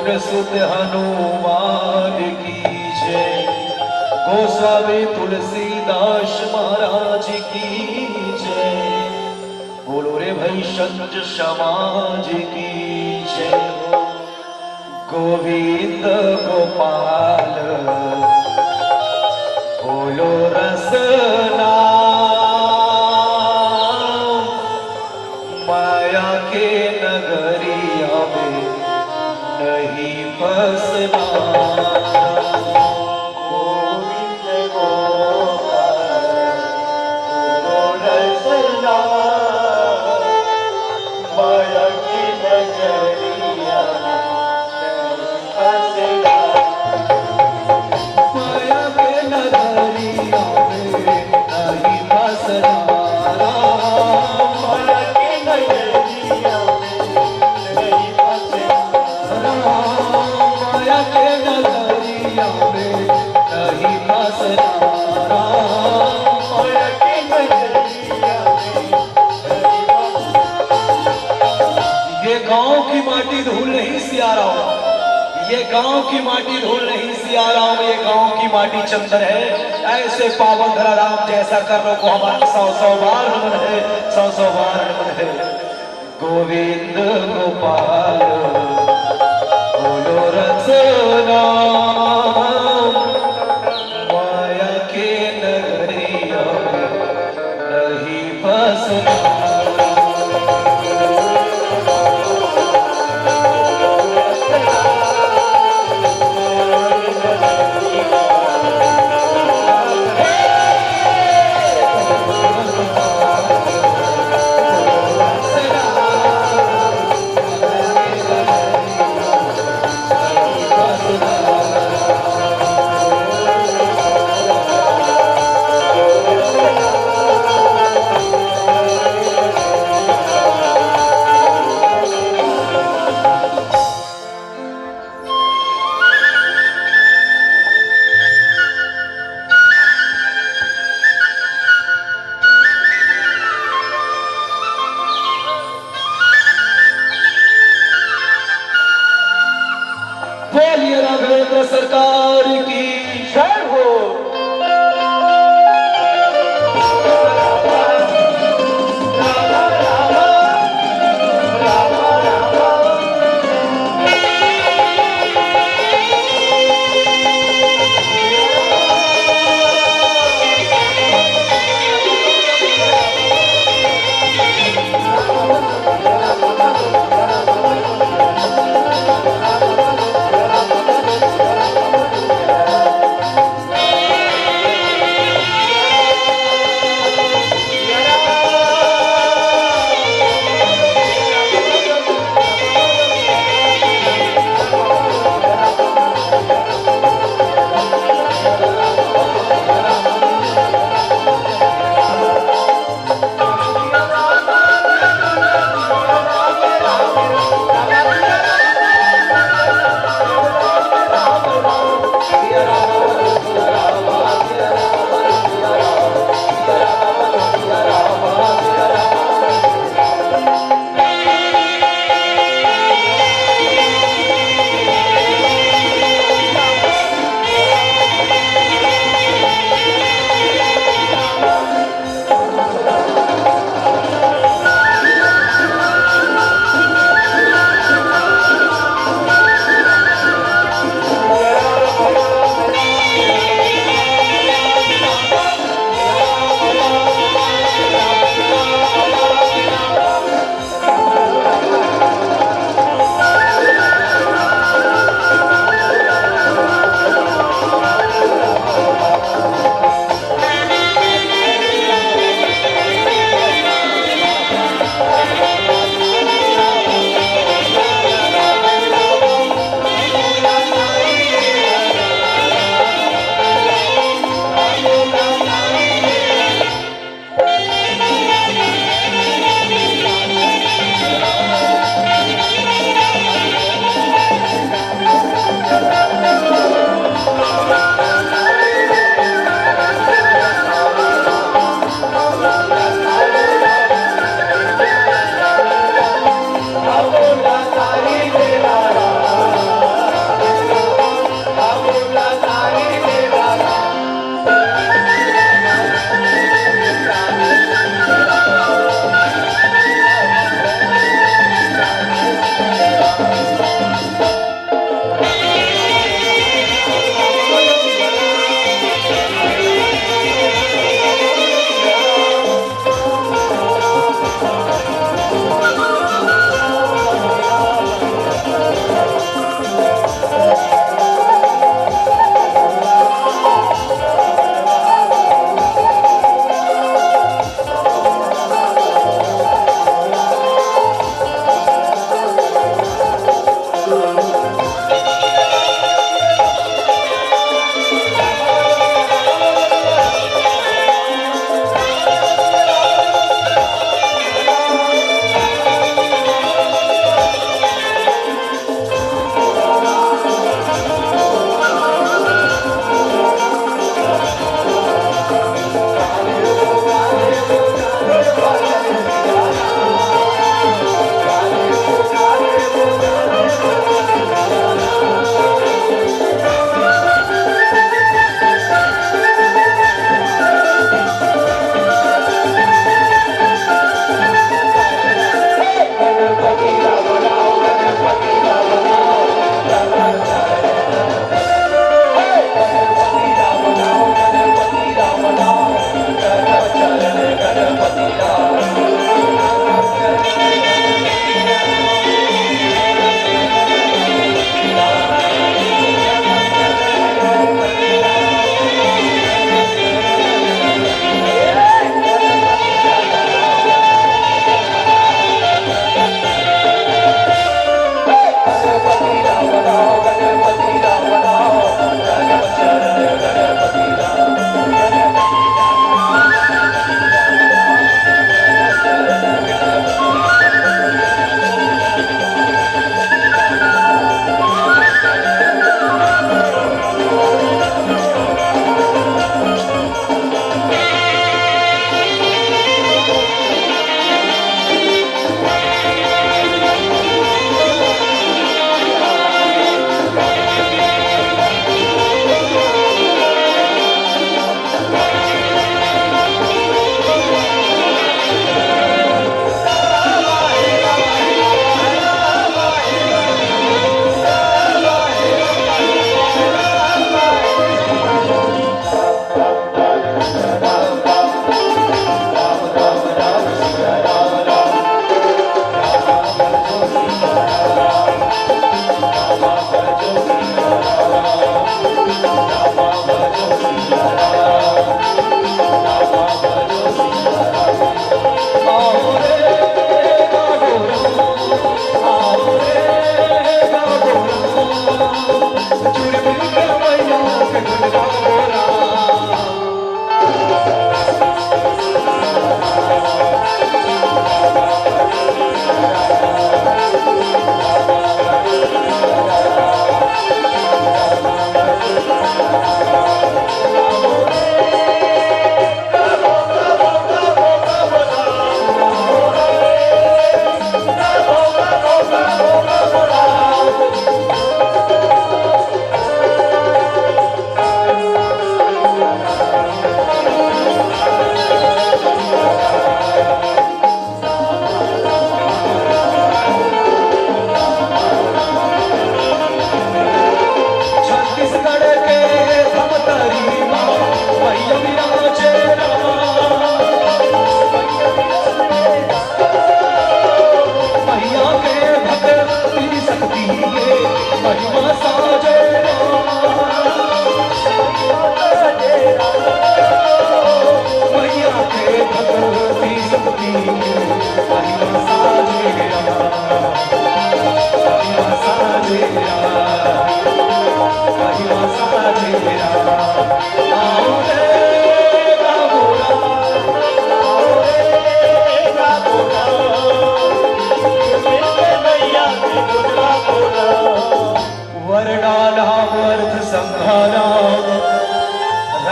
पवन सुत हनुमान की जय। गोस्वामी तुलसीदास महाराज की जय। बोलो रे भाई संत समाज की जय। गोविंद गोपाल बोलो रसना माया के नगरिया में नहीं फसना। गोविंद गोपाल बोलो रसना माया की नगरिया धूल नहीं सियारा हूं, ये गांव की माटी धूल नहीं सियारा हूं, ये गांव की माटी चंदन है। ऐसे पावन धरा राम जैसा करने को हमारा 100 बार नमन है, 100 बार नमन है। गोविंद गोपाल बोलो रसना माया के नगरिया नहीं फसना।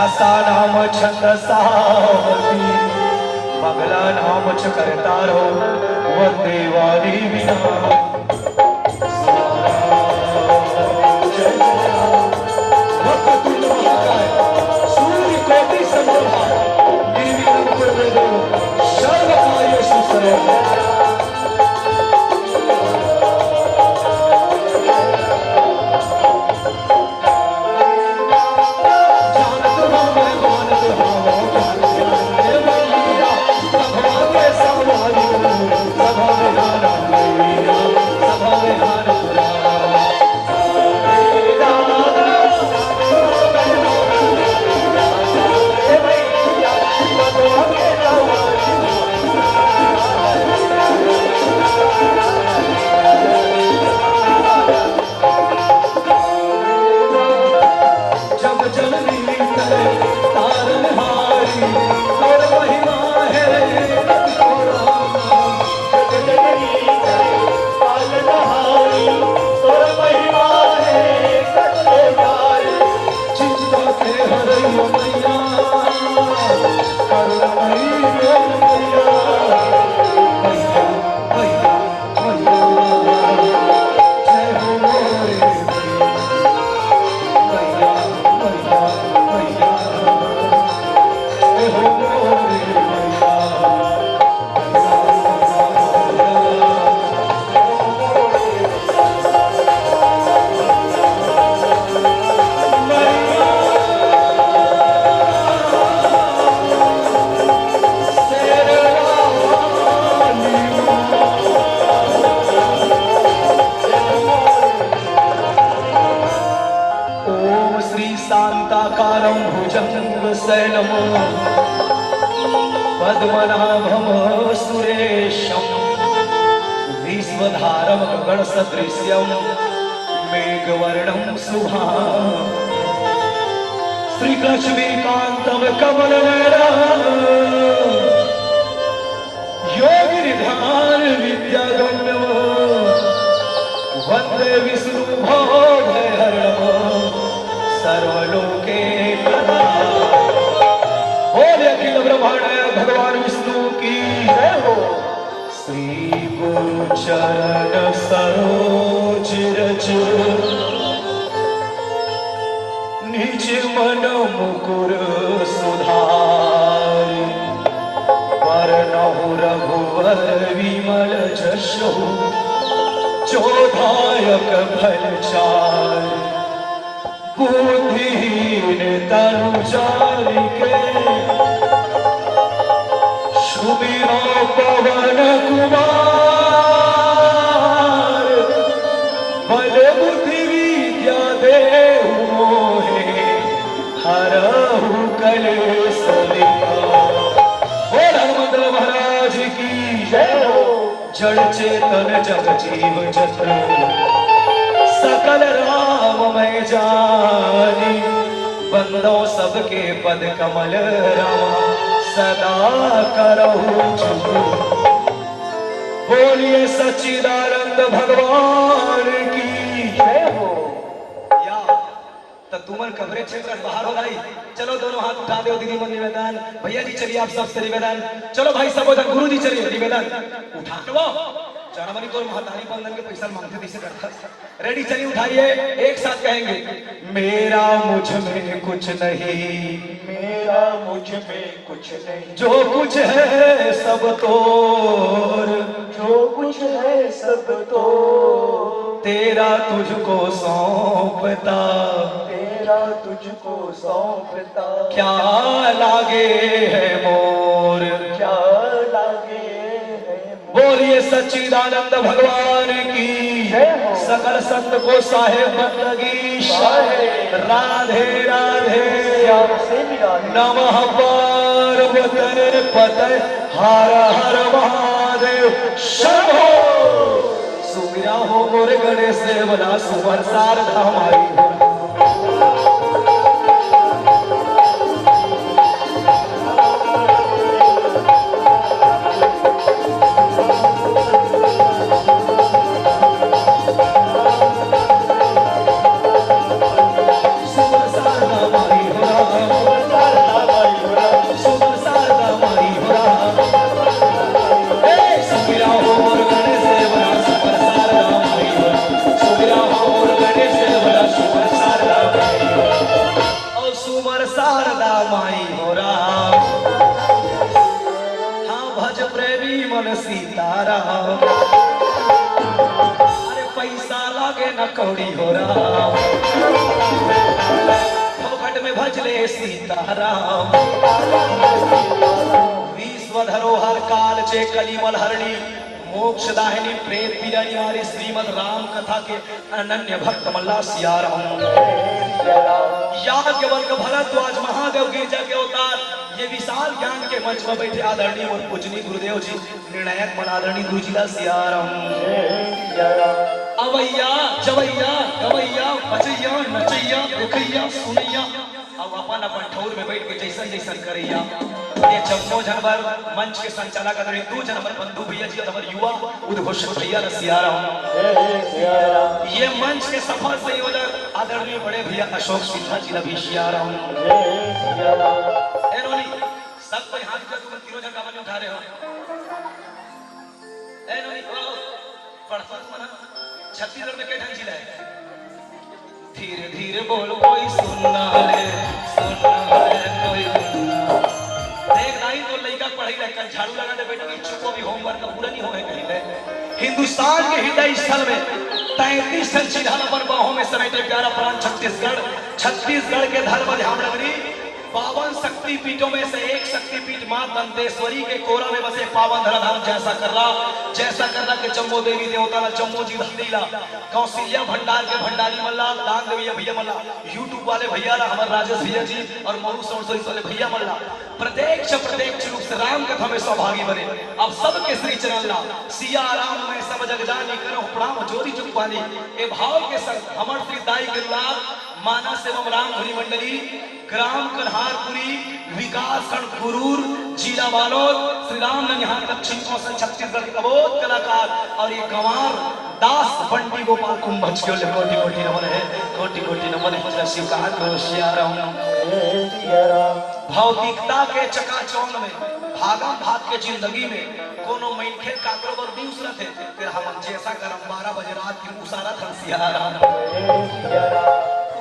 रसा नाम छंदसावती मंगला नाम च करतारो वंदे वाणी विना सूर्य कोटि समप्रभा निर्विघ्नं कुरु सर्वकार्येषु सर्वदा पद्मनाभम सुरेशम विश्वधारम गणसदृश्यम मेघवर्णम शुभां श्रीलक्ष्मीकांतम कमलनयनम योगिनिधान विद्यागम्यम वंदे विष्णु भवभयहरणम सर्वलोके अखिल ब्रह्मांड भगवान विष्णु की जय हो। श्री गुरु चरण सरोज रज निज मन मुकुर सुधार वरनहु रघुवर विमल जशो चोधायक फलचार बुद्धिहीन तनु जालिके सुमिरो पवन कुमार बल बुद्धि विद्या देहु मोहे हरहु कलेश विकार। बोल हनुमंत महाराज की जय हो। जड़ चेतन जग जीव जत्र सकल राम मैं जानी बंदो सबके पद कमल रामा सदा करहु चुप। बोलिए सच्चिदानंद भगवान की जय हो। या तो तुमर कमरे क्षेत्र बाहर हो गई। चलो दोनों हाथ उठा दो दीदी मन निवेदन। भैया जी चलिए आप सबसे निवेदन। चलो भाई सब उधर गुरु जी चलिए निवेदन उठा दो। चारामणि को महातारी बंधन के पैसा मांगते थे करता। रेडी चलिए उठाइए एक साथ कहेंगे मेरा मुझ में कुछ नहीं मेरा मुझ में कुछ नहीं जो कुछ है सब तोर जो कुछ है सब तो तेरा तुझको सौंपता तेरा तुझको सौंपता क्या लागे है मोर क्या लागे है बोलिए सच्चिदानंद भगवान की सकल संत को साहेब बंदगी राधे राधे नमः पार्वती पते हर हर महादेव शंभो। सुमिरा हो मोरे गणेश देवना सुवर शारदा हमारी सुवर शारदा हमारी शारदा माई हो राम। हाँ भज प्रेमी मन सीताराम। अरे पैसा लागे न कौड़ी हो राम, फोकट में भजले सीताराम। विश्व धरोहर काल चे कलिमल हरणी, मोक्ष दाहिनी प्रेत पीड़नी वाली श्रीमद राम कथा के अनन्य भक्त मल्ला सिया राम। याज्ञवल्क्य भरद्वाज महादेव गिरजा के अवतार, ये विशाल ज्ञान के मंच में बैठे आदरणीय और पूजनीय गुरुदेव जी निर्णायक मन आदरणीय गुरु जी सिया राम। अवैया जवैया गवैया बचैया नचैया देखैया सुनैया, अब अपन अपन ठौर में बैठ के जैसन जैसन करैया। ये 14 जनवर मंच के संचालक आदरणीय 2 जनवर बंधु भैया जी, हमारे युवा उद्घोषक भैया सिया राम। ये मंच के सफल संयोजक आदरणीय बड़े भैया अशोक सिन्हा जी भी सिया राम। एनोनी सब कोई हाथ कर तुम तीनों जन का उठा रहे हो। एनोनी पढ़ता मना छत्तीसगढ़ में के ढंग जिला है। धीरे धीरे बोल कोई सुनना है कोई सुनना। देख नहीं तो लड़का पढ़ी रखकर झाड़ू लगा दे बेटा, इच्छुक भी होमवर्क का पूरा नहीं होए कहीं पे। हिंदुस्तान के हृदय स्थल में 33 टन चिन्ह पर बाहों में समेटे प्यारा प्रांत छत्तीसगढ़। छत्तीसगढ़ के धर्म धामनगरी 52 शक्तिपीठों में से एक शक्तिपीठ मां दंतेश्वरी के कोरा में बसे पावन धराधाम जैसा करना के जम्मू देवी देवता जम्मू जी धीला, कौशल्या भंडार के भंडारी मल्ला, दान देवी भैया मल्ला, यूट्यूब वाले भैया हमारे राजेश भैया जी और मोरू सोनसोरी वाले भैया मल्ला प्रत्यक्ष रूप से राम कथा में सौभागी बने। अब सबके श्री चरण ला सिया राम में सब जग जानी करो प्रणाम ज्योति चुक पानी। ए भाव के संग हमर श्री दाई गिरलाल मानस एवं राम धुनी मंडली ग्राम कन्हारपुरी विकास खंड गुरूर जिला बालोद श्री राम ननिहाल दक्षिण कौशल छत्तीसगढ़ के कबोध कलाकार और ये गंवार दास बंटी गोपाल कुंभज के कोटि कोटि नमन है, कोटि कोटि नमन है। शिव का भौतिकता के चकाचौंध में भागम भाग के जिंदगी में कोनो मैंखे काकरो बर दी उसरत है, फिर हम जैसा करम 12 बजे रात की उसारा थन सिया राम।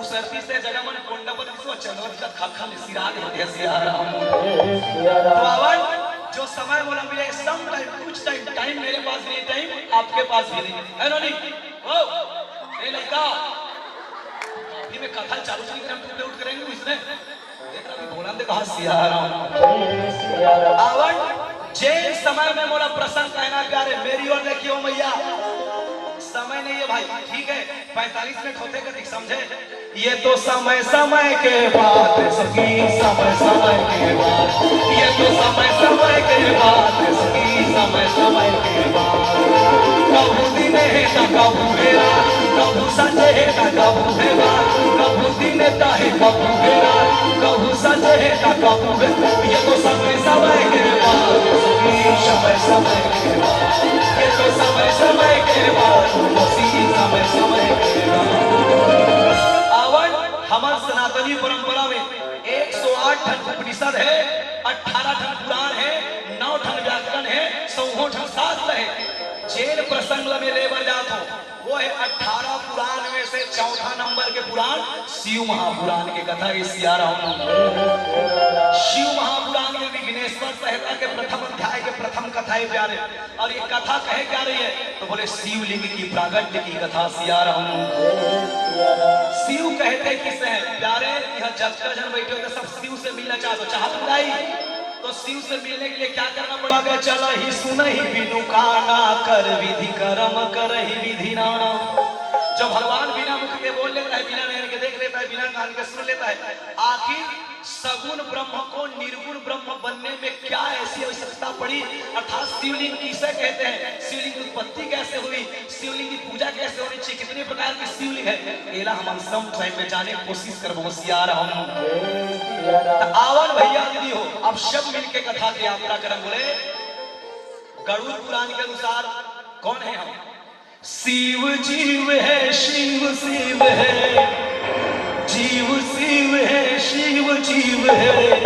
उसरती से जगह मन कोंडा पर सो चंदन का खाखा ने सिरा दे सिया राम। तो आवन जो समय मोला मिले सम टाइम कुछ टाइम मेरे पास नहीं, टाइम आपके पास भी नहीं है। नो नहीं ओ ए लड़का अभी मैं कथा चालू नहीं करें टूटे उठ करेंगे इसने देखा भी भोला ने कहा सिया राम। आवन जे समय में मोला प्रसन्न कहना प्यारे मेरी ओर देखियो मैया, समय नहीं है भाई ठीक है 45 मिनट होते कभी समझे। ये तो समय समय के बाद सकी समय समय के बाद, ये तो समय समय के बाद सकी समय समय के बाद। कबू दिन है ना कबू है रात, कबू सजे है ना कबू है बात, कबू दिन है कबू है रात, कबू सजे है ना कबू है। ये तो समय समय के बाद सकी समय समय के बाद, ये तो समय समय के बाद सकी समय समय के बाद। हमारे सनातनी परंपरा में 108 ठन उपनिषद है, 18 ठन पुराण है, 9 ठन व्याकरण है, 100 ठन शास्त्र है। जेल प्रसंग में लेबर जात हो वो है 18 पुराण में से 4था नंबर के पुराण शिव महापुराण की कथा सिया राम। शिव महापुराण में विघ्नेश्वर संहिता के प्रथम अध्याय के प्रथम कथा है प्यारे, और ये कथा कहे क्या रही है तो बोले शिवलिंग की प्रागट्य की कथा सिया राम। शिव कहते किसे है प्यारे, यह जग का जन बैठे हो तो सब शिव से मिलना चाहते तो शिव से मिलने के लिए क्या करना पड़ेगा। चल ही सुन ही बिनु काना कर विधि कर्म कर ही विधि नाना। जो भगवान बिना मुख के बोल लेता है, बिना नैन के देख लेता है, बिना कान के सुन लेता है, आखिर सगुण ब्रह्म को निर्गुण ब्रह्म बनने में क्या ऐसी आवश्यकता पड़ी। अर्थात शिवलिंग किसे कहते हैं, शिवलिंग की उत्पत्ति कैसे हुई, शिवलिंग की पूजा कैसे होनी चाहिए, कितने प्रकार की शिवलिंग है, एला हम सम टाइम में जाने की कोशिश करबो सिया राम। आवन भैया दीदी हो अब सब मिलके कथा की यात्रा करम। बोले गरुड़ पुराण के अनुसार कौन है हम? शिव जीव है शिव शिव है, जीव शिव है शिव जीव है,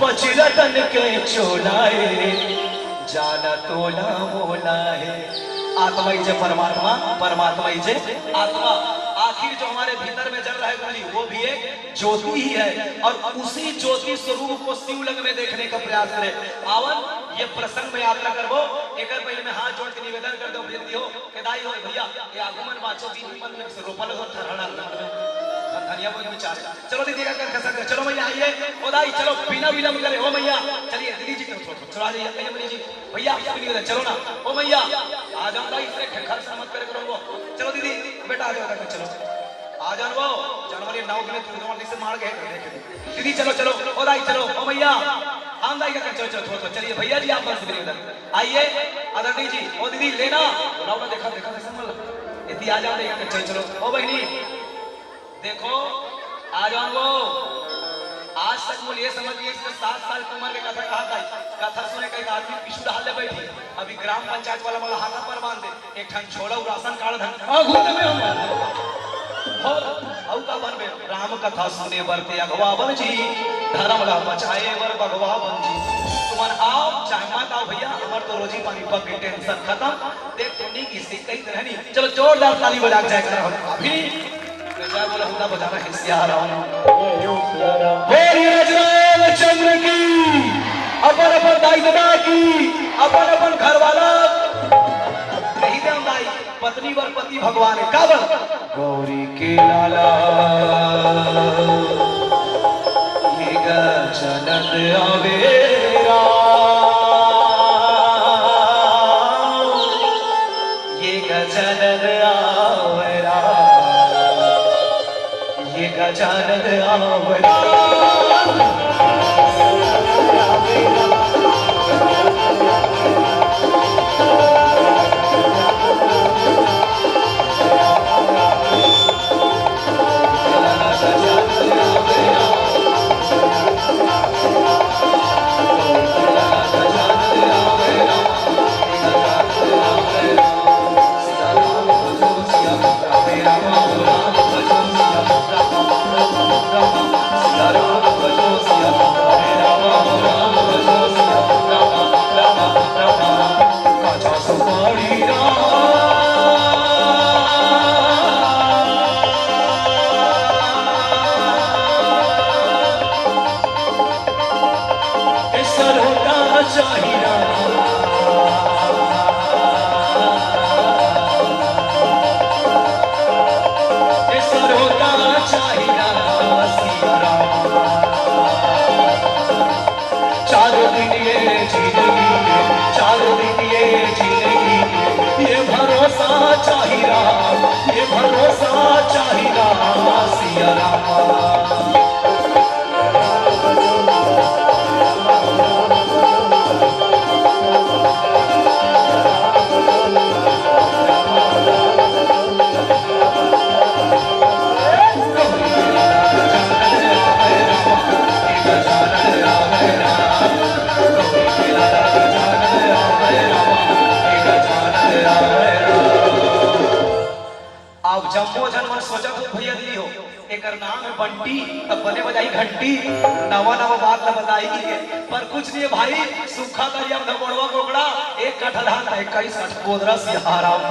पचरतन के चोलाए जाना तोला मोला है। आत्मा ही जे परमात्मा, परमात्मा ही जे आत्मा। आखिर जो हमारे भीतर में जल रहा है गुरुजी वो भी एक ज्योति ही है, और उसी ज्योति स्वरूप को शिवलिंग में देखने का प्रयास करें। आवन ये प्रसंग में यात्रा करबो, एक पहले में हाथ जोड़ के निवेदन कर दो हो केदाई हो भैया ये आगमन बाचो की मन में से रोपल हो ठहराना धनिया को विचार। चलो दीदी का कर सकते, चलो भैया आइए ओदाई, चलो बिना विलंब करे हो मैया चलिए दीदी जी चलो आ जाइए भैया जी भैया चलो ना ओ मैया आ जाओ दाई इसे खर मत करे करो। चलो दीदी बेटा आ जाओ चलो आ जाओ वो जनवरी 9 दिन से मार गए दीदी चलो चलो ओ दाई चलो ओ भैया हम दाई का चलो चलो चलिए भैया जी आप बस आइए आदरणीय जी ओ दीदी लेना बुलाओ ना देखा देखा यदि आ जाओ चलो चलो ओ बहनी देखो आ जाओ वो आज तक मुझे ये समझ गए इसके 7 साल की उम्र में कथा कहा था कथा सुने का एक आदमी पिछू डाल बैठी अभी ग्राम पंचायत वाला वाला हाथा पर बांध दे एक ठन छोड़ा राशन कार्ड धन घूमने में हम औ का बनबे राम कथा सुने बरते अगवा बन जी धर्म ला बचाए बर भगवा बन जी तुमन आओ चाहे मत आओ भैया हमार तो रोजी पानी पक के टेंशन खत्म देख तुमनी किसी कई तरह नहीं। चलो जोरदार ताली बजा के जाकर हम अभी जय बोला हुदा बजाना है सियाराम चंद्र की अपन अपन दाई दादा की अपन अपन घर वाला नहीं दे दाई पत्नी वर पति भगवान है काबर गौरी के लाला ये गजनत आवेरा ये गजनत आवेरा ये गजानन आवरा जम्मो जनमन सोचा तो भैया दी हो एक नाम है बंटी तब बने बजाई घंटी नवा नवा बात न बताई पर कुछ नहीं भाई सूखा करिया धबड़वा कोकड़ा एक कट्ठा धान 21 कट्ठा गोदरा से आराम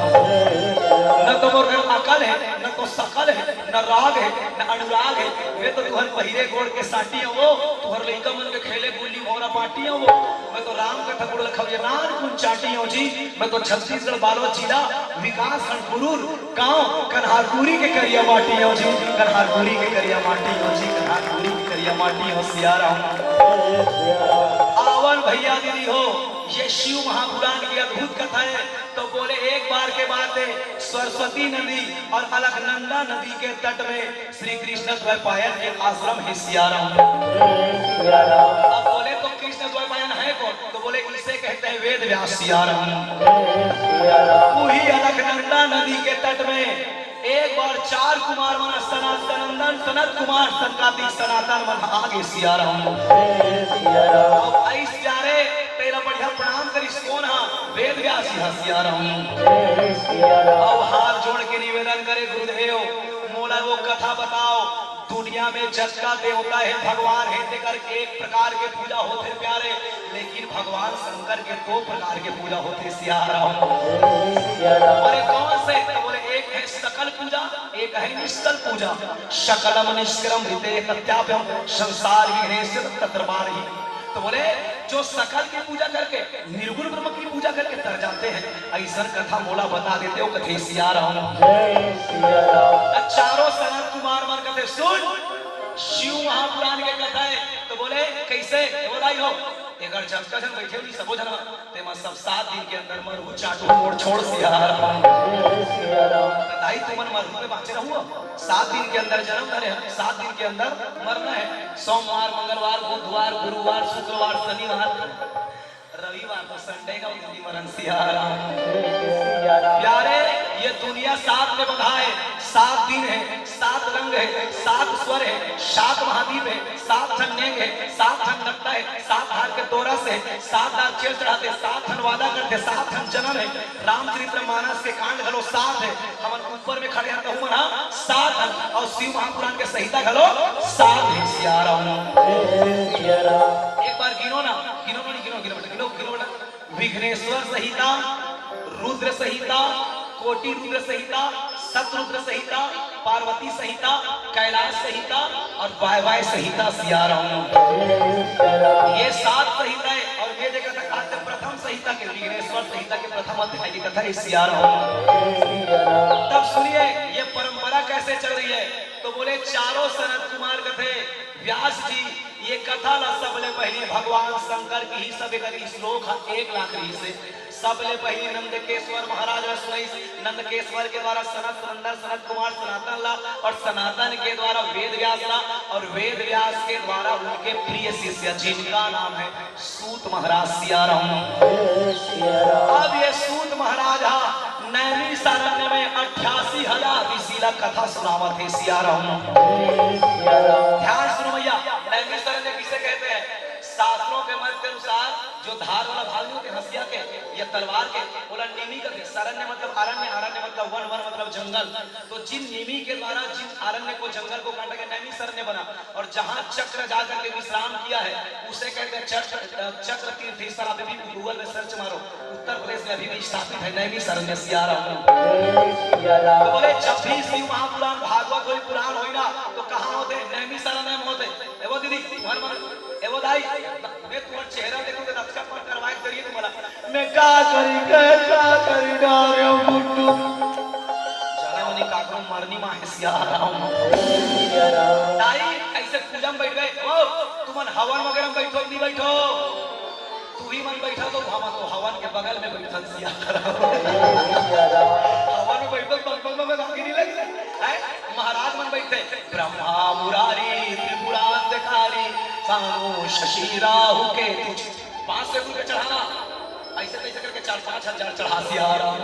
न तो मोर अकल है न तो सकल है न राग है न अनुराग है वे तो तुहर पहिरे गोड़ के साटी हो वो तुहर लइका मन के खेले गुल्ली भौरा पाटी हो वो मैं तो राम का ठकुर लखविया नान कुन चाटी हो जी मैं तो छत्तीसगढ़ बालो जिला विकास खंडपुर गांव कन्हारपुरी के करिया माटी हो जी कन्हारपुरी के करिया माटी हो जी कन्हारपुरी के करिया माटी हो सियाराम आवन भैया दीदी हो ये शिव महापुराण की अद्भुत कथा है तो बोले एक बार के बाद सरस्वती नदी और अलकनंदा नदी के तट में श्री कृष्ण द्वैपायन के आश्रम है सियाराम। अब बोले तो कृष्ण द्वैपायन है कौन तो बोले इसे कहते हैं वेद व्यास सियाराम। वही अलकनंदा नदी के तट में एक बार 4 कुमार मन सनातन सनत कुमार संकातिक सनातन मन आगे सियाराम। अब आई सियारे तेरा बढ़िया प्रणाम करिस कौन हा वेद व्यास सियाराम। अब हाथ जोड़ के निवेदन करे गुरुदेव मोला वो कथा बताओ दुनिया में जग का देवता है भगवान है तेकर एक प्रकार के पूजा होते प्यारे लेकिन भगवान शंकर के 2 प्रकार के पूजा होते सियाराम। बोले कौन से तो बोले एक है है सकल पूजा, एक है निष्कल पूजा। सकलम निष्कलम हृदय प्रत्याप्यम संसार विघ्नेश तत्रबार ही। तो बोले जो सकल की पूजा करके निर्गुण ब्रह्म की पूजा करके तर जाते हैं, ऐसा कथा मोला बता देते हो कथे सिया राम। चारों सनत कुमार मन कथे सुन, शिव महापुराण के कथा है। तो बोले कैसे बताई हो, अगर जन बैठे हुई सबो जन ते में सब 7 दिन के अंदर मरहु चाटू मोड़ छोड़ सिया राम। बताई तुमन मरहु में बाँचे रहूँ 7 दिन के अंदर जन्म धरे, 7 दिन के अंदर मरना है। सोमवार, मंगलवार, बुधवार, गुरुवार, शुक्रवार, शनिवार, रविवार तो संडे का दिन मरण सिया राम। प्यारे ये दुनिया 7 में बंधा है, 7 दिन है, 7 रंग है, 7 स्वर है, 7 महाद्वीप है, 7 ठन नेंग है, 7 ठन लगता है, 7 हार के तोरस है, 7 हार चेल चढ़ाते, 7 ठन वादा करते, 7 ठन जन्म है। रामचरितमानस के कांड घलो 7 है, हम ऊपर में खड़े हैं हूँ ना 7 ठन, और शिव महापुराण के संहिता घलो 7 है सिया राम। एक बार गिनो ना, गिनो ना, गिनो गिनो गिनो गिनो। विघ्नेश्वर संहिता, रुद्र संहिता, कोटि रुद्र संहिता, सतरुद्र संहिता, पार्वती संहिता, कैलाश संहिता और वायवाय संहिता सिया राम। ये 7 संहिता है। और ये जगह तक आज प्रथम संहिता के विघ्नेश्वर संहिता के प्रथम अध्याय की कथा है सिया राम। तब सुनिए ये परंपरा कैसे चल रही है। तो बोले चारों सनत कुमार कथे व्यास जी ये कथा ला सबले पहले भगवान शंकर की ही सब श्लोक 1 लाख रही से सबले पहले नंदकेश्वर महाराज ने सुनाई। नंदकेश्वर के द्वारा सनत सुनंदर सनत कुमार सनातन ला, और सनातन के द्वारा वेद व्यास ला, और वेद व्यास के द्वारा उनके प्रिय शिष्य जिनका नाम है सूत महाराज सिया राम। अब ये सूत महाराज नैमी सारण्य में 88,000 ऋषिला कथा सुनावत है सिया राम। ध्यान सुनो भैया, नैमी सारण्य किसे कहते हैं? शास्त्रों के मत के अनुसार जो धार वाला भाग होते हंसिया के या तलवार के बोला निमी का सारण्य मतलब अरण्य, अरण्य मतलब वन, वन मतलब जंगल। तो जिन निमी के द्वारा जिन अरण्य को जंगल को काटा के नैमी सरण्य बना, और जहाँ चक्र जाकर के विश्राम किया है उसे कहते हैं चक्र तीर्थ। इस तरह अभी भी गूगल में सर्च मारो, उत्तर प्रदेश में अभी भी स्थापित है नैमी सरण्य सिया राम। तो बोले जब भी शिव महापुराण भागवत हो पुराण हो ना तो कहाँ होते? नैमी सरण्य में होते। एवो दीदी मन मन एवो दाई मैं तुम्हारा चेहरा देखूं तो नक्शा पर करवाए करिए तुम्हारा मैं का करी डारे मुट्टू चला मनी काकरो मरनी मां है सिया राम। दाई ऐसे पूजा में बैठ गए, ओ तुमन हवन वगैरह में बैठो नहीं बैठो, तू ही मन बैठा तो हम तो हवन के बगल में बैठल सिया राम। हवन में बैठो बगल में आगे नहीं लगी है। महाराज मन बैठे ब्रह्मा मुरारी त्रिपुरांतकारी सानो शशि राहु के 5 रुपये चढ़ाना, ऐसे तैसे करके 4-5 हजार चढ़ा सिया राम।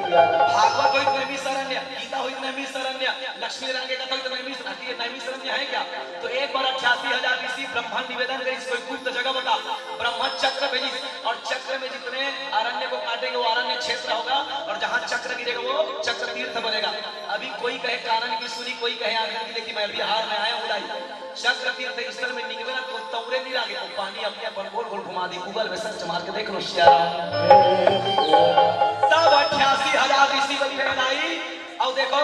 भागवत हो नैमी शरण्य, गीता हो नैमी शरण्य, लक्ष्मी रंगे कथा हो नैमी शरण्य। ये नैमी शरण्य है क्या? तो एक बार 88,000 ऋषि ब्रह्मा निवेदन करी कोई गुप्त जगह बता, ब्रह्मा चक्र भेजी, और चक्र में जितने अरण्य को काटेंगे वो अरण्य क्षेत्र होगा, और जहाँ चक्र गिरेगा वो चक्र तीर्थ बनेगा। अभी कोई कहे कानन की सुनी, कोई कहे आंगन की देखी, मैं बिहार में आया हूँ चक्र तीर्थ स्थल में निकले ना तो तौरे नहीं लागे, तो पानी अपने अपन गोल गोल घुमा दी। गूगल में सर्च मार के देख लो सिया राम। तब 88,000 ऋषि बनी आई। और देखो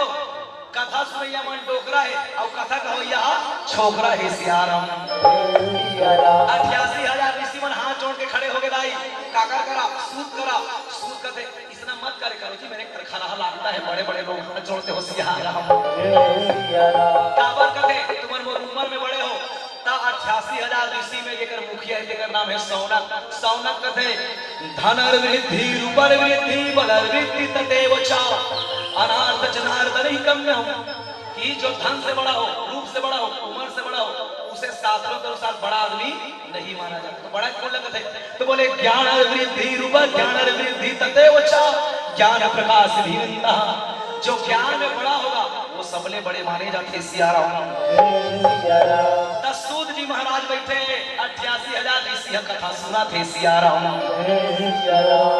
कथा सुनैया मन डोकरा है और कथा कहोया छोकरा है सिया राम। 88,000 ऋषि मन हाथ जोड़ के खड़े हो गए दाई काकर करा सूत करा सूत करते इतना मत करे करो जी, मेरे खाना लगता है बड़े बड़े लोग हाथ जोड़ते हो सिया राम। काबर कहते तुम उम्र में बड़े हो ता 88,000 ऋषि में जेकर मुखिया है जेकर नाम है सौनक। सौनक कहते धनर वृद्धि रूपर वृद्धि बलर वृद्धि तदेव चा अनार्थ जनार्दन कम्यम। कि जो धन से बड़ा हो, रूप से बड़ा हो, उम्र से बड़ा हो, उसे शास्त्रों के अनुसार बड़ा आदमी नहीं माना जाता। तो बड़ा कौन लगता है? तो बोले ज्ञान वृद्धि रूपर ज्ञान वृद्धि तदेव चा ज्ञान प्रकाश धीरता। जो ज्ञान में बड़ा होगा वो सबले बड़े माने जाते सिया राम। सूत जी महाराज बैठे 88,000 ऋषि कथा सुना थे सिया राम।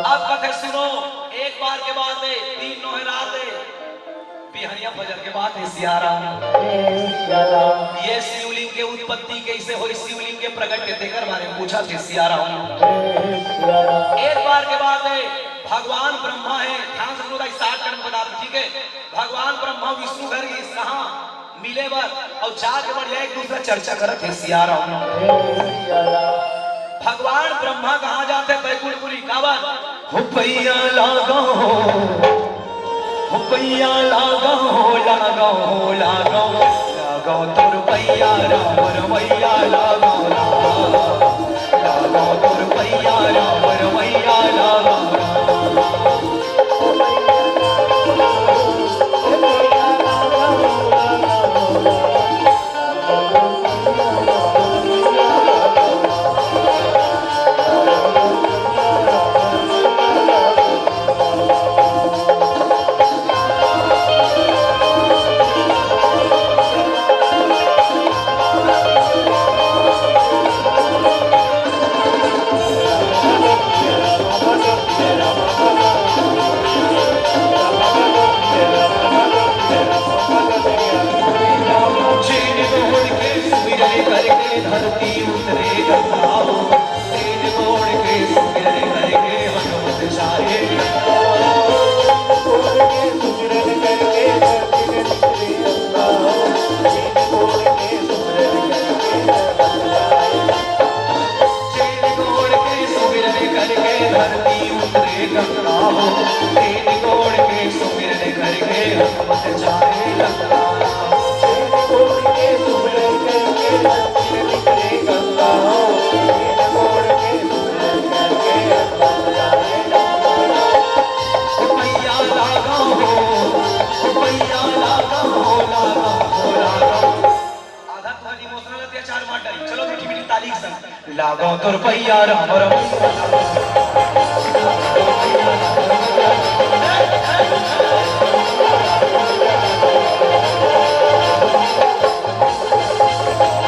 अब कथे सुनो, एक बार के बाद 3 नौहे रात बिहनिया फजर के बाद सिया राम। ये शिवलिंग के उत्पत्ति कैसे हुई, शिवलिंग के प्रकट के बारे में पूछा थे सिया राम। एक बार के बाद भगवान ब्रह्मा है, ध्यान से 60 कर्म बता, ठीक है। विष्णु घर गई कहाँ मिले बर और जाके बढ़िया एक दूसरा चर्चा करत है सिया राम। भगवान ब्रह्मा कहाँ जाते हैं बैकुंठपुरी काबर हो पैया लागा हो पैया लागा हो लागा हो लागा लागा तुर पैया राम रमैया लागा लागा तुर पैया राम रमैया लागा धरती उतरे गंगाओ तेज तोड़ के सुमिरन करके हनुमत सारे धरती उतरे गंगाओ तेज तोड़ के सुमिरन करके हनुमत सारे लागो तो रुपया राम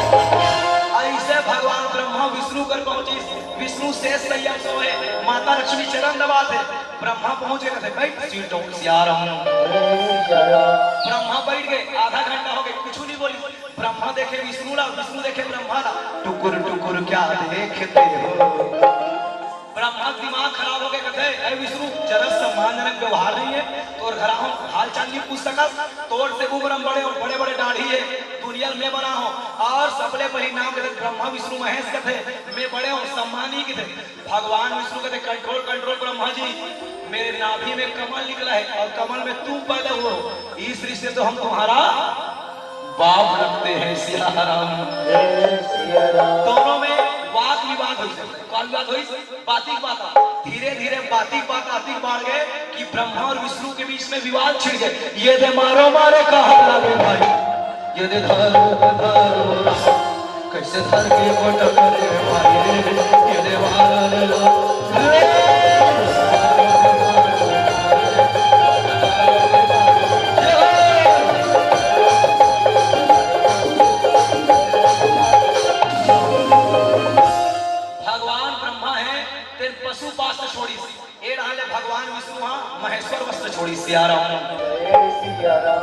ऐसे भगवान ब्रह्मा विष्णु कर पहुंचे विष्णु शेष सैया सोए माता लक्ष्मी चरण दबाते ब्रह्मा पहुंचे कहते बैठ सीटों सिया राम ब्रह्मा बैठ गए आधा घंटा हो गया कुछ नहीं बोली ब्रह्मा देखे विष्णु ला विष्णु देखे ब्रह्मा ला टुकुर टुकुर क्या देखते हो ब्रह्मा दिमाग खराब हो गए कहते ऐ विष्णु जरा सम्मानजनक व्यवहार नहीं है तो घर हम हाल चाल नहीं पूछ सका तोड़ से उम्र बड़े और बड़े बड़े दाढ़ी है दुनिया में बना हो और सबले परिणाम कहते ब्रह्मा विष्णु महेश कहते मैं बड़े हूँ सम्मान ही कहते भगवान विष्णु कहते कंट्रोल कंट्रोल ब्रह्मा जी मेरे नाभि में कमल निकला है और कमल में तुम पैदा हुए हो इस रिश्ते तो हम तुम्हारा बाप रखते हैं सिया राम दोनों में वाद विवाद हुई कौन विवाद हुई बातिक बात धीरे धीरे बातिक बात आतिक बढ़ गए कि ब्रह्मा और विष्णु के बीच में विवाद छिड़ गए ये दे मारो मारो कहा लगे भाई ये दे धर कैसे धर के बोट करे भाई ये दे मारो भगवान विष्णु महेश्वर वस्त्र छोड़ी सिया राम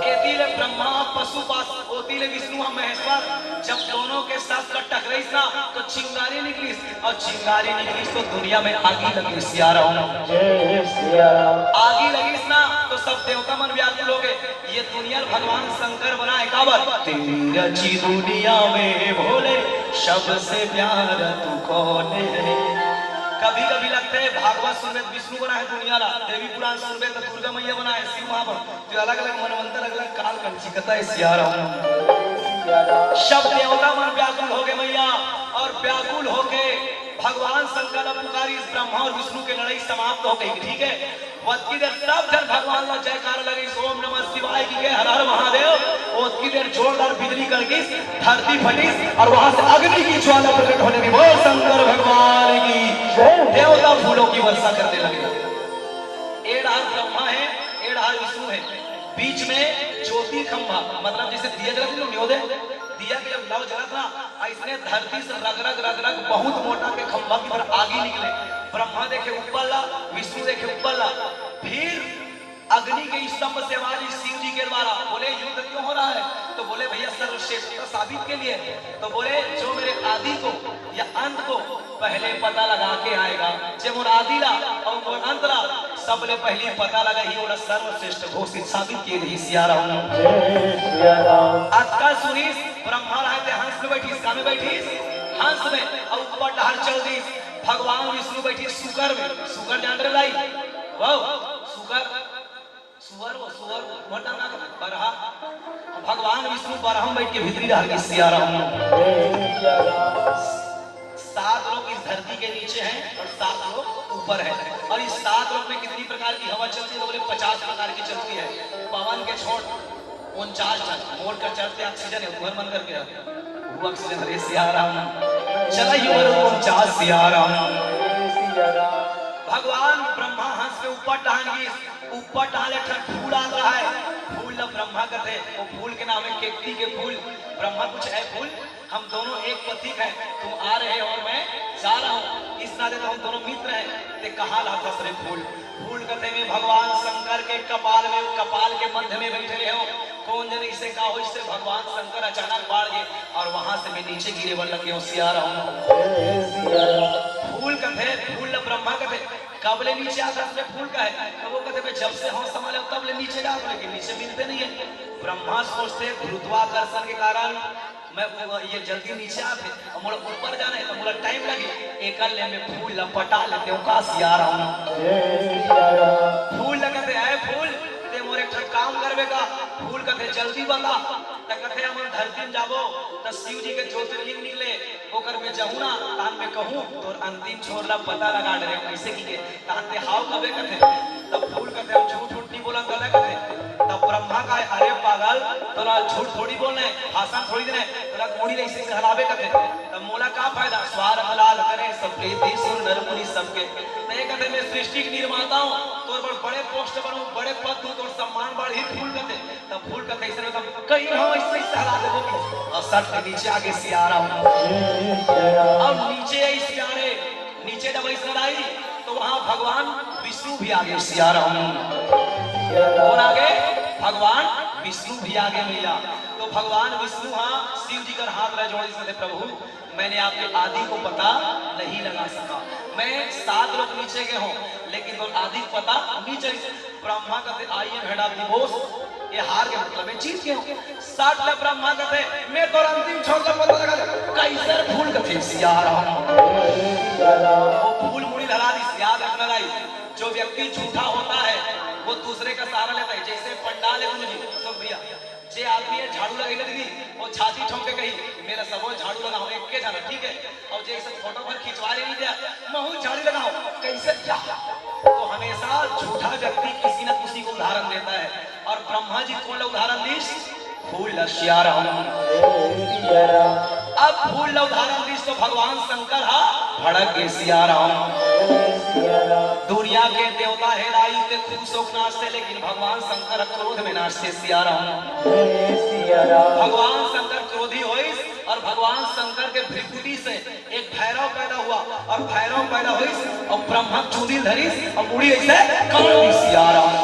एतिले ब्रह्मा पशु पास ओतिले विष्णु महेश्वर जब दोनों के साथ टकराई ना तो चिंगारी निकली और चिंगारी निकली तो दुनिया में आगी लगी सिया राम आगी लगी ना तो सब देवता मन व्याकुल हो गए ये दुनिया भगवान शंकर बनाए काबर तेरी रची दुनिया में भोले सबसे प्यार तू कौन है कभी कभी लगते है भागवत सुनबे विष्णु बना है दुनिया ला देवी पुराण सुनबे तो दुर्गा मैया बना है शिव महापुरुष जो अलग अलग मनवंतर अलग अलग काल कंचिकता है सिया राम सब देवता मन व्याकुल हो गए मैया और व्याकुल होके भगवान शंकर पुकारी ब्रह्मा और विष्णु की लड़ाई समाप्त हो गई ठीक है वत्की देर सब जन भगवान ला जयकार लगी ओम नमः शिवाय की गए हर हर महादेव वत्की देर जोरदार बिजली करके धरती फटी और वहां से अग्नि की ज्वाला प्रकट होने की बोल शंकर भगवान की देवता फूलों की वर्षा करने लगे एक हाथ ब्रह्मा है एक हाथ विष्णु है बीच में ज्योति खंभा मतलब जैसे दिया जलाते लोग न्योदय दिया के जब लव जला था ऐसने धरती से रग रग रग रग बहुत मोटा के खंभा की तरह आगे निकले ब्रह्मा देखे ऊपर ला विष्णु देखे ऊपर ला फिर अग्नि के स्तंभ से आवाज शिव जी के द्वारा बोले युद्ध क्यों हो रहा है तो बोले भैया सर्वश्रेष्ठता साबित के लिए तो बोले जो मेरे आदि को या अंत को पहले पता लगा के आएगा जब वो आदि ला और वो अंत ला सबले पहली पता लगा ही वो सर्वश्रेष्ठ घोषित साबित किए गई सिया राम। जय सिया राम। आजकल सुनीस ब्रह्मा रहते हंस में बैठी का में बैठी हंस में और ऊपर डहर चल दी भगवान विष्णु बैठी सुकर में। सुकर जान रहे लाई वाह सुकर सुअर वो सुअर मोटा ना बरहा भगवान विष्णु बरहम बैठ के भीतरी रह गई सिया राम। जय सिया राम। 7 लोग इस धरती के नीचे हैं और 7 लोग ऊपर है और इस 7 लोग में कितनी प्रकार की हवा चलती है तो बोले 50 प्रकार की चलती है। पवन के छोड़ 49 टन मोड़ कर चलते ऑक्सीजन है उधर मन करके वो ऑक्सीजन हरे सिया राम चला ही 49 सिया राम। जय सिया राम। भगवान ब्रह्मा हंस के ऊपर टहन ऊपर टहले फूल आ रहा है। फूल न ब्रह्मा कहते वो फूल के नाम है केकड़ी के फूल। ब्रह्मा कुछ है फूल हम दोनों एक प्रतीक है तुम आ रहे हो और मैं जा रहा हूँ इस नाते तो हम दोनों मित्र हैं ते कहा लाता सरे फूल। फूल कहते में भगवान शंकर के कपाल के मध्य में बैठे रहे हो कौन जने इसे कहा हो इससे भगवान शंकर अचानक बाढ़ गए और वहां से मैं नीचे गिरे बन लगे सिया रहा हूँ। फूल कहते फूल ब्रह्मा कहते कबले नीचे आकाश में फूल का है तो वो कहते जब से हम संभाले तब ले नीचे जा लेकिन नीचे मिलते नहीं है। ब्रह्मा सोचते गुरुत्वाकर्षण के कारण मैं ये जल्दी नीचे आते और मोला ऊपर जाना है तो मोला टाइम लगे एकल ले में फूल लपटा लेते हूं का सिया रहा हूं। जय सिया राम। फूल लगते है फूल ते मोरे एक काम करबे का फूल कहते जल्दी बता त कहते हम धरती में जाबो त शिव जी के ज्योतिर्लिंग निकले ओकर में जाऊं ना तान में कहूं तो अंतिम छोरला पता लगा डरे कैसे की के तान ते हाव कबे कहते तब फूल कहते हम झूठ नहीं बोला गलत कहते तब ब्रह्मा का अरे पागल तोला झूठ थोड़ी बोलना है भाषण थोड़ी देना है तोला मोड़ी ऐसे कहलावे कहते तब मोला का फायदा स्वार हलाल करे सबके देश और नर मुनि सबके नहीं कहते मैं सृष्टि की निर्माता हूं तोर बड़े पोस्ट बनूं बड़े पद दूं तोर सम्मान बढ़ी फूल कहते तब फूल कहते ऐसे तब कहीं हम ऐसे ही सहला देबो और सट के नीचे आगे सिया रहा हूं। जय सिया राम। अब नीचे इस प्यारे नीचे जब ऐसा आई तो वहां भगवान विष्णु भी आगे सिया रहा हूं। कौन आगे भगवान विष्णु भी आगे मिला तो भगवान विष्णु हाँ शिव जी का हाथ रह जोड़े से प्रभु मैंने आपके आदि को पता नहीं लगा सका मैं 7 लोग नीचे गए हूँ लेकिन तो आदि पता नीचे ब्रह्मा कहते आइए भेड़ा दिवोस ये हार के मतलब मैं जीत गया 60 ले ब्रह्मा कहते मैं तो अंतिम छोड़ कर पता लगा कैसे फूल कहते सिया रहा वो फूल मुड़ी लगा दी याद रखना लाई जो व्यक्ति झूठा होता है वो दूसरे का सहारा लेता है जैसे पंडाल है गुरुजी सब भैया जे आदमी है झाड़ू लगे दीदी वो छाती ठोक के कही मेरा सबो झाड़ू लगाओ एक के जाना ठीक है और जैसे फोटो पर खिंचवा ले नहीं दिया महू झाड़ू लगाओ कैसे क्या तो हमेशा झूठा व्यक्ति किसी न किसी को उदाहरण देता है और ब्रह्मा जी कौन उदाहरण दी फूल सिया राम। अब फूल उदाहरण दी तो भगवान शंकर हा भड़क के सिया राम। दुनिया के देवता है राई ते खूब शोक नाचते लेकिन भगवान शंकर क्रोध में नाचते सिया राम। भगवान शंकर क्रोधी हुई और भगवान शंकर के भ्रिकुटी से एक भैरव पैदा हुआ और भैरव पैदा हुई और ब्रह्मा चूड़ी धरी और मुड़ी ऐसे काट सिया राम।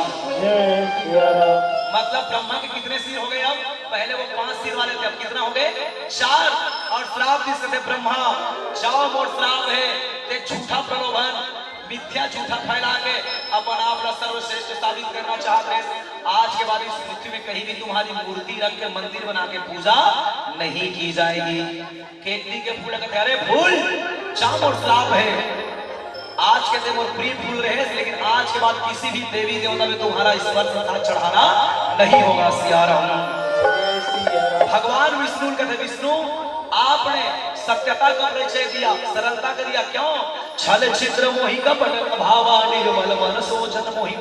मतलब ब्रह्मा के कितने सिर हो गए अब पहले वो 5 सिर वाले थे अब कितना हो गए 4 और श्राप जिससे थे ब्रह्मा जाओ मोर श्राप है ते झूठा प्रलोभन मिथ्या झूठा फैला के अपना अपना सर्वश्रेष्ठ साबित करना चाहते हैं। आज के बाद इस पृथ्वी में कहीं भी तुम्हारी मूर्ति रख के मंदिर बना के पूजा नहीं की जाएगी। केतली के फूल कहते अरे फूल जाम और श्राप है आज के दिन और प्रिय फूल रहे लेकिन आज के बाद किसी भी देवी देवता में तुम्हारा स्पर्श चढ़ाना नहीं होगा सिया राम। भगवान विष्णु कहते विष्णु आपने सत्यता का परिचय दिया सरलता का दिया क्यों छल छिद्र मोहि कपट भावा निर्मल मन सोचन मोहि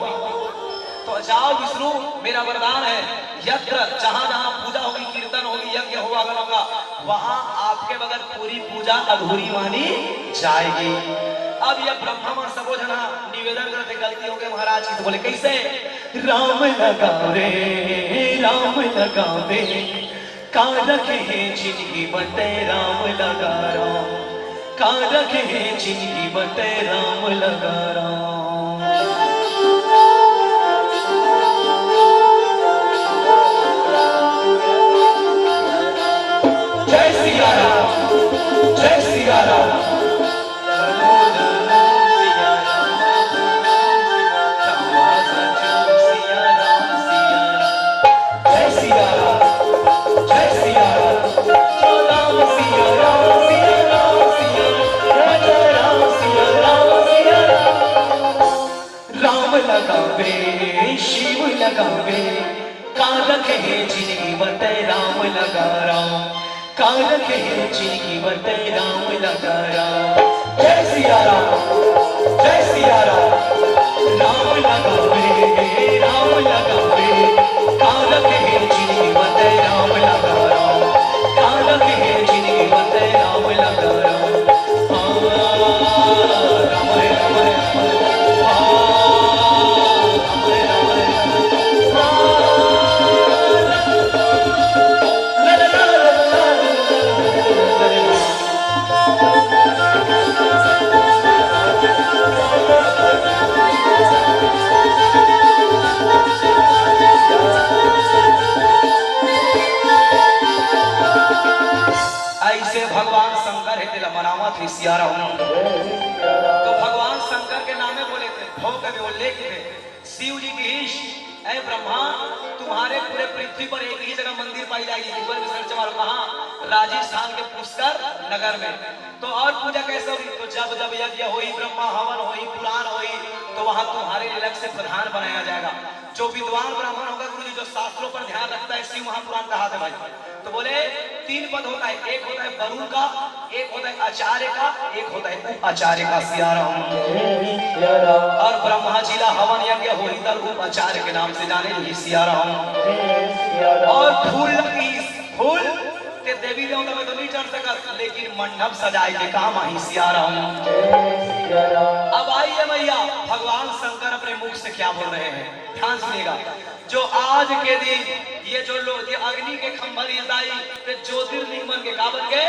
तो जाओ विष्णु मेरा वरदान है यत्र जहां जहां पूजा होगी कीर्तन होगी यज्ञ होगा अगर होगा वहां आपके बगैर पूरी पूजा अधूरी मानी जाएगी। अब यह ब्रह्मा और सबो जना निवेदन करते गलती हो गई महाराज की तो बोले कैसे राम लगावे का रखे जिंदगी बटे राम लगा राम का रखे जिंदगी बटे राम लगा राम। जय सिया राम जय सिया राम। सिया राम जय सिया राम, जय सिया राम। राम लगावे, राम लगावे, कारक है जीवत राम लगा राम, कारक है जीवत राम लगा राम। राम रे राम रे ऐसे भगवान शंकर है दिल मनावत ही सिया राम। तो भगवान शंकर के नामे बोले थे, भोग के उल्लेख थे। शिव जी की ईश, ऐ ब्रह्मा, तुम्हारे पूरे पृथ्वी पर एक ही जगह मंदिर पाई जाएगी, ऊपर भी सर्च मारो कहाँ, राजस्थान के पुष्कर नगर में। तो और पूजा कैसे होगी? तो जब जब यज्ञ होई, ब्रह्मा हवन होई, पुराण होई, तो वहां तुम्हारे अलग से प्रधान बनाया जाएगा। जो विद्वान ब्राह्मण होगा गुरु जी, जो शास्त्रों पर ध्यान रखता है, शिव महापुराण कहा था भाई। तो बोले 3 पद होता है, एक होता है वरुण का, एक होता है आचार्य का, एक होता है आचार्य का। सिया राम। और ब्रह्मा जी ला हवन यज्ञ होई तब आचार्य के नाम से जाने लगी। सिया राम। और फूल की फूल के देवी देवता में तो नहीं चढ़ सका, लेकिन मंडप सजाए के काम आई। सिया राम। अब आइए भैया, भगवान शंकर अपने मुख से क्या बोल रहे हैं, ध्यान सुनिएगा। जो आज के दिन ये जो लोग ये अग्नि के खंभर ज्योतिर्लिंग बन के, का बन के?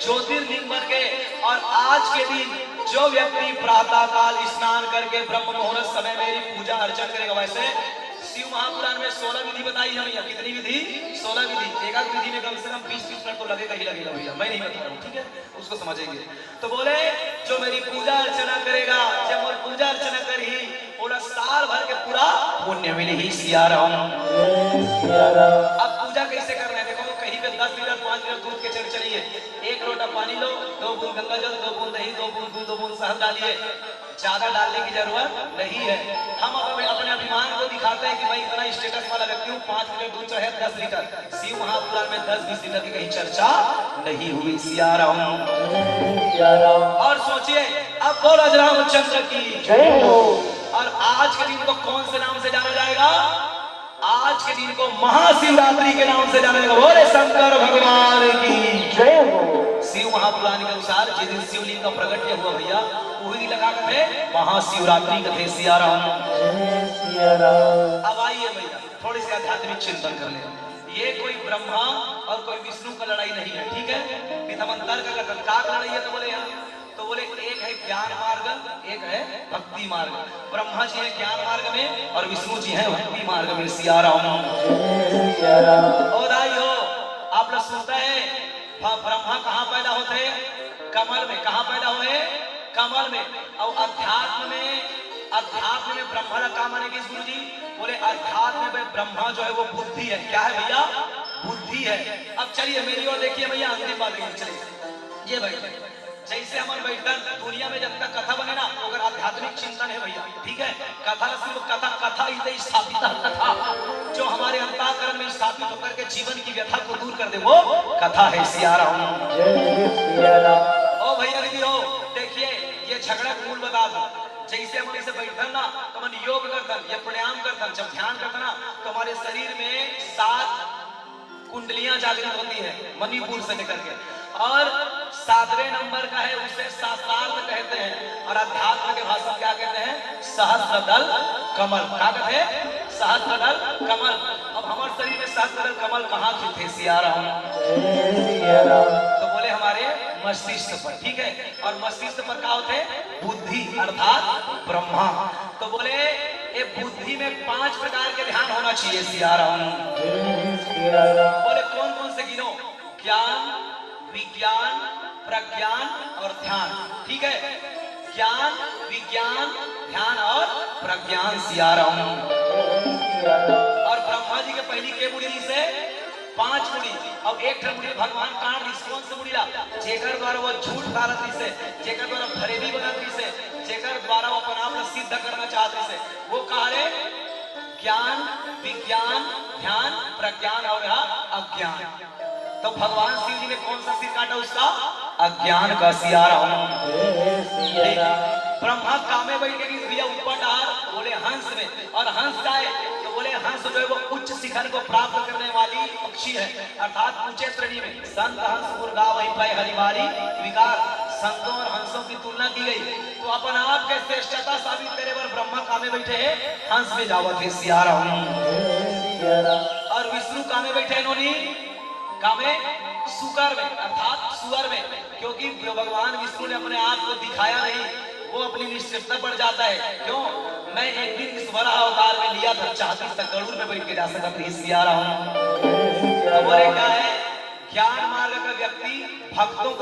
ज्योतिर्लिंग बन के। और आज के दिन जो व्यक्ति प्रातः काल स्नान करके ब्रह्म मुहूर्त समय मेरी पूजा अर्चना करेगा, वैसे शिव महापुराण में 16 विधि बताई है भैया। कितनी विधि? 16 विधि। एक विधि में कम से कम 20-20 मिनट तो लगेगा ही लगेगा भैया, मैं नहीं बता रहा हूँ, ठीक है, उसको समझेंगे। तो बोले जो मेरी पूजा अर्चना करेगा, जब वो पूजा अर्चना करी, बोला साल भर के पूरा पुण्य मिली ही। सिया राम। अब पूजा कैसे करना है? देखो कहीं पे 10 लीटर 5 लीटर दूध के चलिए, 1 लोटा पानी लो, 2 बूंद गंगा जल, 2 बूंद दही, 2 बूंद दूध, 2 बूंद शहद डालिए। ज्यादा डालने की जरूरत नहीं है। हम अपने अभिमान को दिखाते हैं कि भाई इतना स्टेटस वाला व्यक्ति हूँ, 5 लीटर दूध चाहे 10 लीटर। शिव महापुराण में 10-20 लीटर की कहीं चर्चा नहीं हुई। सिया राम। और सोचिए, अब बोलो रामचंद्र की जय हो। और आज के दिन को कौन से नाम से जाना जाएगा? आज के दिन को महाशिवरात्रि के नाम से जाना जाएगा। बोले शंकर भगवान की जय हो। शिव महापुराण के अनुसार जिस दिन शिवलिंग का प्रकट हुआ भैया, वही लगा थे महाशिवरात्रि कथे। सिया राम। अब आइए भैया, थोड़ी सी आध्यात्मिक चिंतन कर ले। ये कोई ब्रह्मा और कोई विष्णु का लड़ाई नहीं है, ठीक है? पितामंतर का लड़ाई है। तो बोले यहाँ तो बोले एक है ज्ञान मार्ग, एक है भक्ति मार्ग। ब्रह्मा जी है ज्ञान मार्ग में और विष्णु जी है भक्ति मार्ग में। सिया राम। और आई हो, आप लोग सुनते हैं ब्रह्मा कहाँ पैदा होते हैं? कमल में। कहाँ पैदा हुए? कमल में। और अध्यात्म में ब्रह्मा का काम आने की गुरु जी बोले अध्यात्म में ब्रह्मा जो है वो बुद्धि है। क्या है भैया? बुद्धि है। अब चलिए मेरी ओर देखिए भैया, अंतिम बात चलिए। ये भाई जैसे हमारे बैठन दुनिया में जब तक कथा बने ना, तो अगर आध्यात्मिक चिंतन है भैया, ठीक है, कथा सिर्फ कथा ही स्थापित कथा जो हमारे अंतःकरण में स्थापित होकर के जीवन की व्यथा को दूर कर दे, वो कथा है। सिया राम। ओ भैया दीदी हो, देखिए ये झगड़ा मूल बता दो। जैसे हम ऐसे बैठन ना, तो मन योग करतन या प्राणायाम करतन, जब ध्यान करता ना, तो हमारे शरीर में 7 कुंडलियां जागृत होती है, मणिपुर से लेकर के। और 7वें नंबर का है, उसे शास्त्रार्थ कहते हैं। और अध्यात्म के भाषा क्या कहते हैं? सहस्त्रदल कमल। क्या कहते हैं? सहस्त्रदल कमल। अब हमारे शरीर में सहस्त्रदल कमल कहाँ थे? सिया राम। तो बोले हमारे मस्तिष्क पर, ठीक है। और मस्तिष्क पर क्या होते? बुद्धि अर्थात ब्रह्मा। तो बोले ये बुद्धि में 5 प्रकार के ध्यान होना चाहिए। सिया राम। बोले कौन कौन से गिनो? ज्ञान, विज्ञान, प्रज्ञान और ध्यान, ठीक है। ज्ञान, विज्ञान, ध्यान और प्रज्ञान। सिया राम। और ब्रह्मा जी के पहली के मुड़ी से 5 मुड़ी, अब एक मुड़ी भगवान कान कौन से मुड़ी ला? जेकर द्वारा वो झूठ धारती से, जेकर द्वारा फरेबी बनाती से, जेकर द्वारा वो अपना आप सिद्ध करना चाहते से, वो कहा रे ज्ञान, विज्ञान, ध्यान, प्रज्ञान और अज्ञान। तो भगवान शिव जी ने कौन सा सिर काटा उसका? अज्ञान का सिया राम। जय सिया राम। ब्रह्मा कामे बैठ के भैया ऊपर डार बोले हंस में, और हंस जाए तो बोले हंस जो है वो उच्च शिखर को प्राप्त करने वाली पक्षी है, अर्थात ऊंचे श्रेणी में। संत हंस मुर्गा वही पाए हरिवारी विकार, संतों और हंसों की तुलना की गई तो अपन आप के श्रेष्ठता साबित करे पर ब्रह्मा कामे बैठे है हंस में जावत है सिया राम। और विष्णु कामे बैठे इन्होंने कामे सुकर में अर्थात सुअर में, क्योंकि भगवान विष्णु ने अपने आप को दिखाया नहीं, वो अपनी निश्चितता बढ़ जाता है। क्यों? मैं एक दिन इस वराह अवतार में लिया था, चाहती तक गरुड़ में बैठ के जा सकता थी सिया राम। तो बोले क्या है, ज्ञान मार्ग का व्यक्ति भक्तों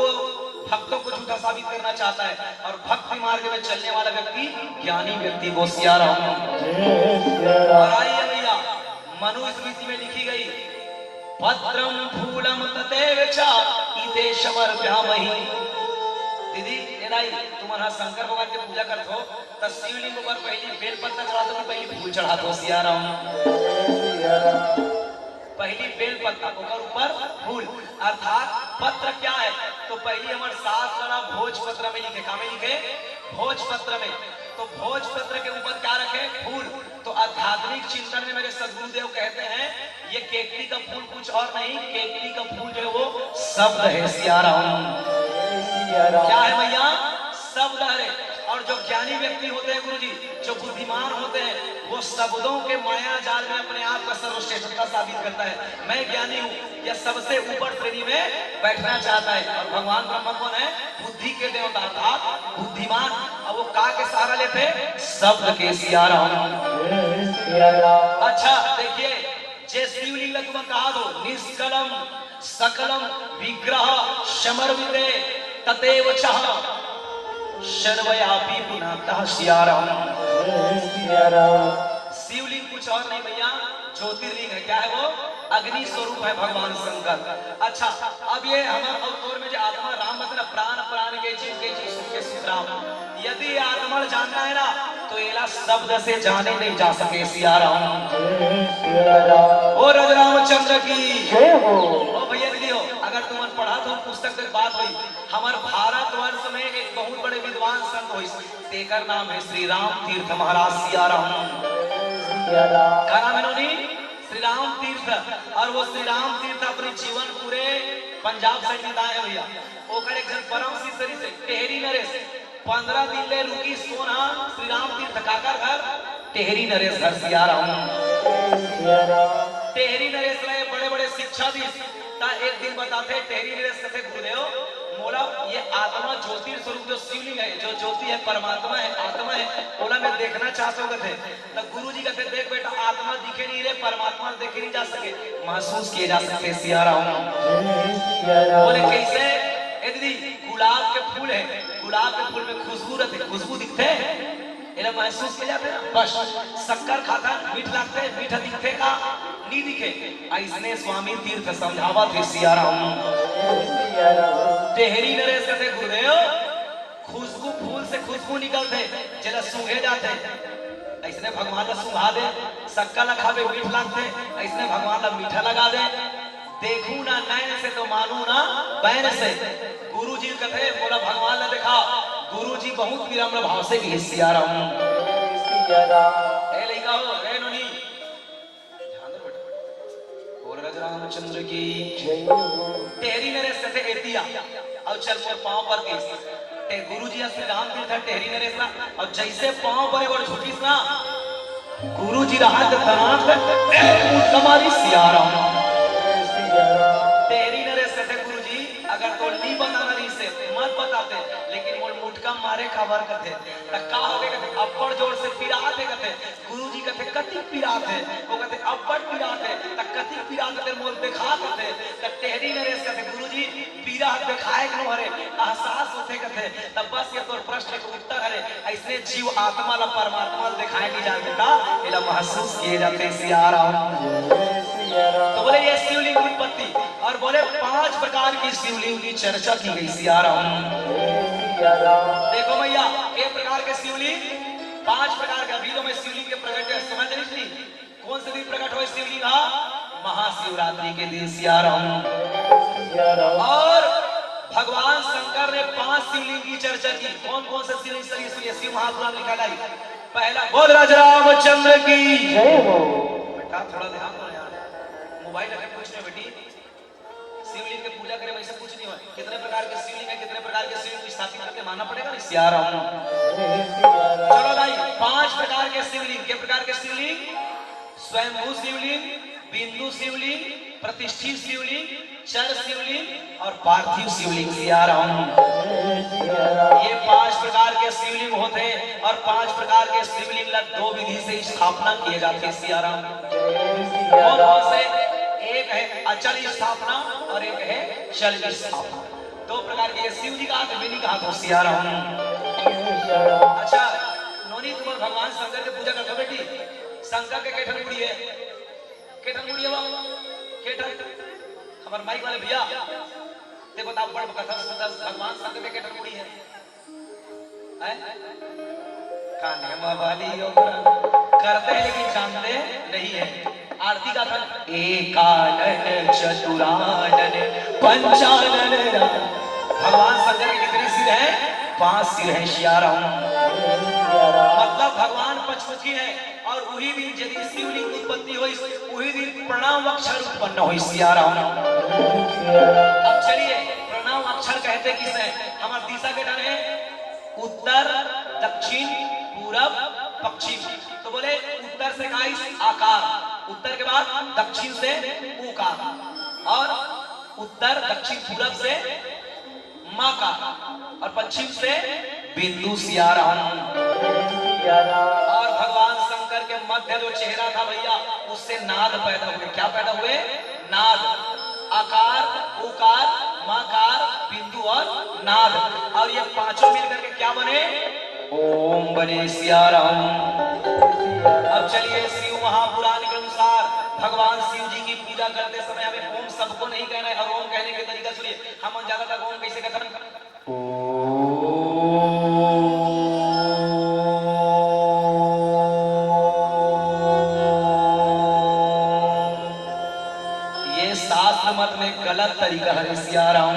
को झूठा साबित करना चाहता है, और भक्ति मार्ग में चलने वाला व्यक्ति ज्ञानी व्यक्ति को सिया राम। और आइए भैया मनुस्मृति में लिखी गई पत्रम फूलम ततेव च इते समर्पयामहि। दीदी एनाई तुम्हारा शंकर भगवान के पूजा करते हो तो शिवलिंग पर पहली बेल पत्ता चढ़ाते हो, पहली फूल चढ़ाते हो सिया राम। पहली बेल पत्ता ऊपर फूल, अर्थात पत्र क्या है तो पहली हमारे शास्त्र भोजपत्र में लिखे, का में लिखे भोजपत्र में, तो भोजपत्र के ऊपर क्या रखे फूल। तो आध्यात्मिक चिंतन में मेरे सदगुरुदेव कहते हैं ये केकड़ी का फूल कुछ और नहीं, केकड़ी का फूल जो है वो शब्द है सिया राम। क्या है भैया? शब्द है। और जो ज्ञानी व्यक्ति होते हैं गुरुजी, जो बुद्धिमान होते हैं, वो शब्दों के माया जाल में अपने आप का सर्वश्रेष्ठता साबित करता है। मैं ज्ञानी हूँ, यह सबसे ऊपर श्रेणी में बैठना चाहता है। और भगवान ब्रह्मा कौन है? बुद्धि के देवता अर्थात बुद्धिमान, और वो का के सहारा लेते शब्द के सिया राम। अच्छा देखिए, जे शिवलिंग तुम्हें कहा दो निष्कलम सकलम विग्रह समर्पिते ततेव चह सर्वयापी पुनः सिया राम। शिवलिंग कुछ और नहीं भैया, ज्योतिर्लिंग है। क्या है वो? अग्नि स्वरूप है भगवान शंकर। अच्छा अब ये हमारे अवतोर में जो आत्मा राम मतलब प्राण प्राण के जीव सुख के सुख राम, यदि आत्मा जानना है ना तो एला शब्द से जाने नहीं जा सके सिया राम। ओ रघुरामचंद्र की जय हो। ओ भैया दीदी हो, अगर तुम पढ़ा तो पुस्तक तक बात हुई, हमारे भारतवर्ष में एक बहुत बड़े विद्वान संत हुई, तेकर नाम है श्री राम तीर्थ महाराज सिया राम। क्या नाम है इन्होंने? श्री राम तीर्थ। और वो श्री राम तीर्थ अपने जीवन पूरे पंजाब से बिताए भैया। ओकर एक जन परम शिष्य से टेहरी नरेश 15 दिन ले रुकी सोना श्री राम तीर्थ काकर घर टेहरी नरेश घर सिया राम। टेहरी नरेश लाए बड़े बड़े शिक्षा दी ता एक दिन बताते टेहरी नरेश कहते गुरुदेव मोला ये आत्मा ज्योति स्वरूप जो शिवलिंग है, जो ज्योति है परमात्मा है आत्मा है, बोला मैं देखना चाहता हूँ। कहते तो गुरु जी कहते देख बेटा आत्मा दिखे नहीं रे, परमात्मा देखे नहीं जा सके, महसूस किए जा सकते सिया राम। बोले कैसे? दीदी गुलाब के फूल है, गुलाब के फूल में खुशबू रहती, खुशबू दिखते इन्हें महसूस किया जाते हैं बस। शक्कर खाता मीठ लगते, मीठा दिखते का नहीं दिखे, ऐसने स्वामी तीर्थ समझावा थे सिया राम। टेहरी नरेश कहते गुरुदेव खुशबू फूल से खुशबू निकलते जला सूंघे जाते, ऐसने भगवान ला सूंघा दे, शक्कर लगावे मीठ लगते, ऐसने भगवान ला मीठा लगा दे। देखू ना नैन से तो मानू ना बैन से। गुरु जी कहते बोला भगवान ने देखा, गुरु जी बहुत विनम्र भाव से भी सिया राम। ए लेगा हो रे नोनी ध्यान दो बेटा, बोल रामचंद्र की जय हो। टेहरी नरेश कहते एतिया और चल मोर पांव पर केस ते गुरु जी श्री राम तीर्थ टेहरी नरेश ना, और जैसे पांव पर और झुकीस ना गुरु जी रहा तनात हमारी सिया राम। टेहरी नरेश कहते गुरु जी अगर तो नहीं बताना नहीं से मत बताते, लेकिन वो मुटका मारे खबर करते का हो गए कहते अब्बड़ जोर से पिरात है। कहते गुरु जी कहते कति पिरात है, वो कहते अब्बड़ पिरात है त कति पिरात है मोल दिखा कहते त टेहरी नरेश कहते गुरु जी पिरात दिखाए न हरे एहसास होते कहते तब बस ये तो प्रश्न के उत्तर है। ऐसे जीव आत्मा ला परमात्मा दिखाए नहीं जानता, इला महसूस किए जाते सिया राम। तो बोले ये शिवलिंग उत्पत्ति, और बोले 5 प्रकार की शिवलिंग की चर्चा की गई सिया राम। देखो भैया एक प्रकार के शिवलिंग 5 प्रकार का वीरों में शिवलिंग के प्रकट है, समझ नहीं कौन से दिन प्रकट हुए शिवलिंग? महाशिवरात्रि के दिन सिया राम। और भगवान शंकर ने 5 शिवलिंग की चर्चा की। कौन कौन से शिवलिंग से इसलिए शिव महापुराण लिखा लाई। पहला बोल रामचंद्र की जय हो। बेटा थोड़ा ध्यान दो यार, मोबाइल रखे कुछ नहीं बेटी। शिवलिंग की पूजा करे वैसे कुछ नहीं हो। कितने प्रकार के शिवलिंग है, कितने प्रकार के शिवलिंग स्थापित करके मानना पड़ेगा ना। सिया राम। चलो भाई 5 प्रकार के शिवलिंग। के प्रकार के शिवलिंग? स्वयंभू शिवलिंग, बिंदु शिवलिंग, प्रतिष्ठित शिवलिंग, चर शिवलिंग और पार्थिव शिवलिंग। सिया राम। ये 5 प्रकार के शिवलिंग होते हैं और 5 प्रकार के शिवलिंग ला 2 विधि से स्थापना किए जाते हैं। सिया राम। कौन कौन से? एक है अचल स्थापना और एक है चल स्थापना। 2 प्रकार के। शिव जी का हाथ मैंने कहा तो सिया राम। अच्छा नोनी तुम भगवान शंकर की पूजा करते बेटी। शंकर के केठन गुड़ी है, केठन गुड़ी है केठन हमारे माइक वाले भैया ते बता बड़ कथा भगवान शंकर के केठन गुड़ी है कान्हे मवाली करते हैं लेकिन जानते नहीं है। आरती का था एकानन चतुरानन पंचानन। भगवान शंकर के कितने सिर हैं? 5 सिर हैं। सिया राम। मतलब भगवान पंचमुखी है और वही दिन यदि शिवलिंग उत्पत्ति हुई वही दिन प्रणव अक्षर उत्पन्न हुई। सिया राम। अब चलिए प्रणव अक्षर कहते किसे? हमारे दिशा के है उत्तर, दक्षिण, पूरब, पश्चिम। तो बोले उत्तर से का आकार, उत्तर के बाद दक्षिण से उकार और उत्तर दक्षिण पूरब से माकार और पश्चिम से बिंदु। सिया राम। और भगवान शंकर के मध्य जो चेहरा था भैया उससे नाद पैदा हुए। क्या पैदा हुए? नाद। आकार, उकार, माकार, बिंदु और नाद। और ये पांचों मिलकर के क्या बने? ओम बने। सिया राम। अब चलिए शिव महापुराण के अनुसार भगवान शिव जी की पूजा करते समय हमें ओम सबको नहीं कहना है और ओम कहने के तरीका सुनिए। हम ज्यादातर ओम कैसे कहते हैं? मत में गलत तरीका है। सिया राम।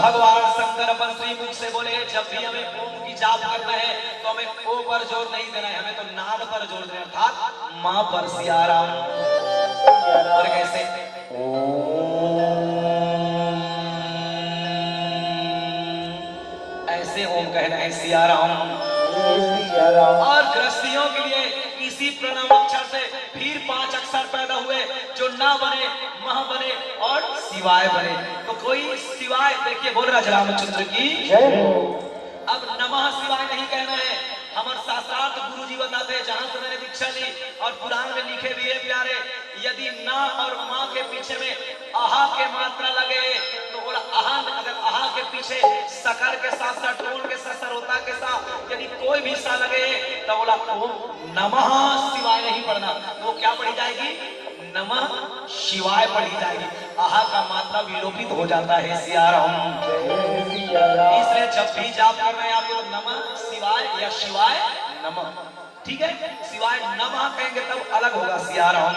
भगवान शंकर अपन श्रीमुख से बोले जब भी हमें ओम की जाप करना है तो हमें ओ पर जोर नहीं देना है, हमें तो नाद पर जोर देना अर्थात मां पर। सिया राम। और कैसे? ऐसे ओम कहना है। सिया राम। और गृहस्थियों के लिए इसी प्रणव अक्षर से फिर 5 अक्षर पैदा हुए जो ना बने, मह बने और शिवाय बने। तो कोई शिवाय देखिए बोल रहा रामचंद्र की जय हो। अब नमः शिवाय नहीं कहना है। हमारे शास्त्रार्थ गुरु जी बताते हैं, जहां से मैंने दीक्षा ली और पुराण में लिखे भी है प्यारे, यदि ना और माँ के पीछे में आहा के मात्रा लगे तो बोला आहा, अगर आहा के पीछे सकर के साथ साथ टोल के साथ सरोता के साथ यदि कोई भी सा लगे तो बोला ओम नमः शिवाय नहीं पढ़ना, तो क्या पढ़ी जाएगी? नमः शिवाय पढ़ी जाएगी। आहा का मात्रा विलोपित हो जाता है। सिया राम। इसलिए जब भी जाप कर रहे हैं आप लोग नमः शिवाय या शिवाय नमः, ठीक है? शिवाय नमः कहेंगे तब अलग होगा। सिया राम।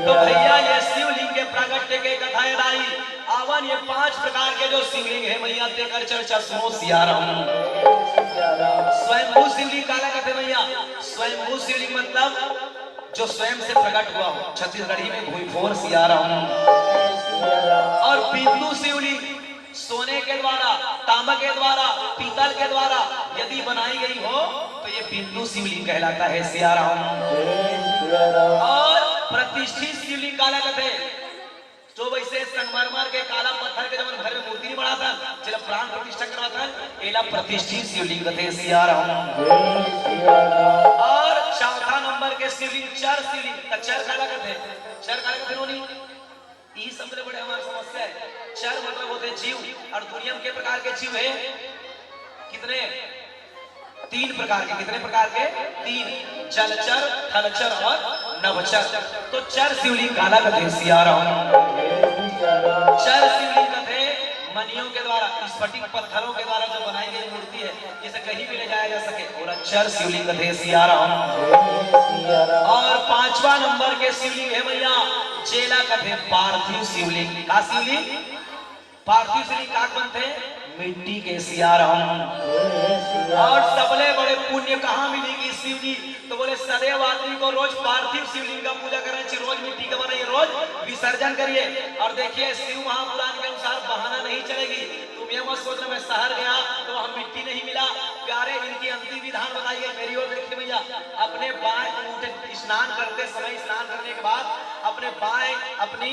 तो भैया ये शिवलिंग के प्रागट्य के कथाएं लाई आवन। ये 5 प्रकार के जो शिवलिंग है भैया देकर चर्चा सुनो। सिया राम। स्वयंभू शिवलिंग काला कहते भैया। स्वयंभू शिवलिंग मतलब जो स्वयं से प्रकट हुआ हो, छत्तीसगढ़ी में भूईभोर। सिया राम। और बिंदु शिवलिंग सोने के द्वारा, तांबा के द्वारा, पीतल के द्वारा यदि बनाई गई हो तो ये बिंदु शिवलिंग कहलाता है। सिया राम। और प्रतिष्ठित शिवलिंग काला कहते जो वैसे संगमरमर के काला पत्थर के जब घर में मूर्ति नहीं बना था चलो प्राण प्रतिष्ठा करवा था एला प्रतिष्ठित शिवलिंग कहते। सिया राम। और चौथा नंबर के शिवलिंग चर शिवलिंग। चर काला कहते, चर काला कहते नोनी ये सबसे बड़े हमारी समस्या है। चर मतलब होते जीव और दुनिया में के प्रकार के जीव है? कितने? 3 प्रकार के। कितने प्रकार के? 3। जलचर, थलचर और नभचर। तो चर शिवलिंग काला कहते। सिया राम। चर शिवलिंग कहते मनियों के द्वारा, स्फटिक पत्थरों के द्वारा जो बनाई गई मूर्ति है जिसे कहीं भी ले जाया जा सके, बोला चर शिवलिंग कहते। सिया राम। और 5वां नंबर के शिवलिंग है भैया चेला कहते पार्थिव शिवलिंग। का शिवलिंग? पार्थिव शिवलिंग का बनते मिट्टी के सिया राम। और सबले बड़े पुण्य कहाँ मिलेगी शिव जी? तो बोले सदैव आदमी को रोज पार्थिव शिवलिंग का पूजा करना चाहिए, रोज मिट्टी का बनाइए, रोज विसर्जन करिए। और देखिए शिव महापुराण के अनुसार बहाना नहीं चलेगी। तुम ये मत सोचना मैं शहर गया तो वहां मिट्टी नहीं मिला। प्यारे इनकी अंतिम विधान बताइए, मेरी ओर देखिए भैया। अपने बाएं अंगूठे स्नान करते समय, स्नान करने के बाद अपनी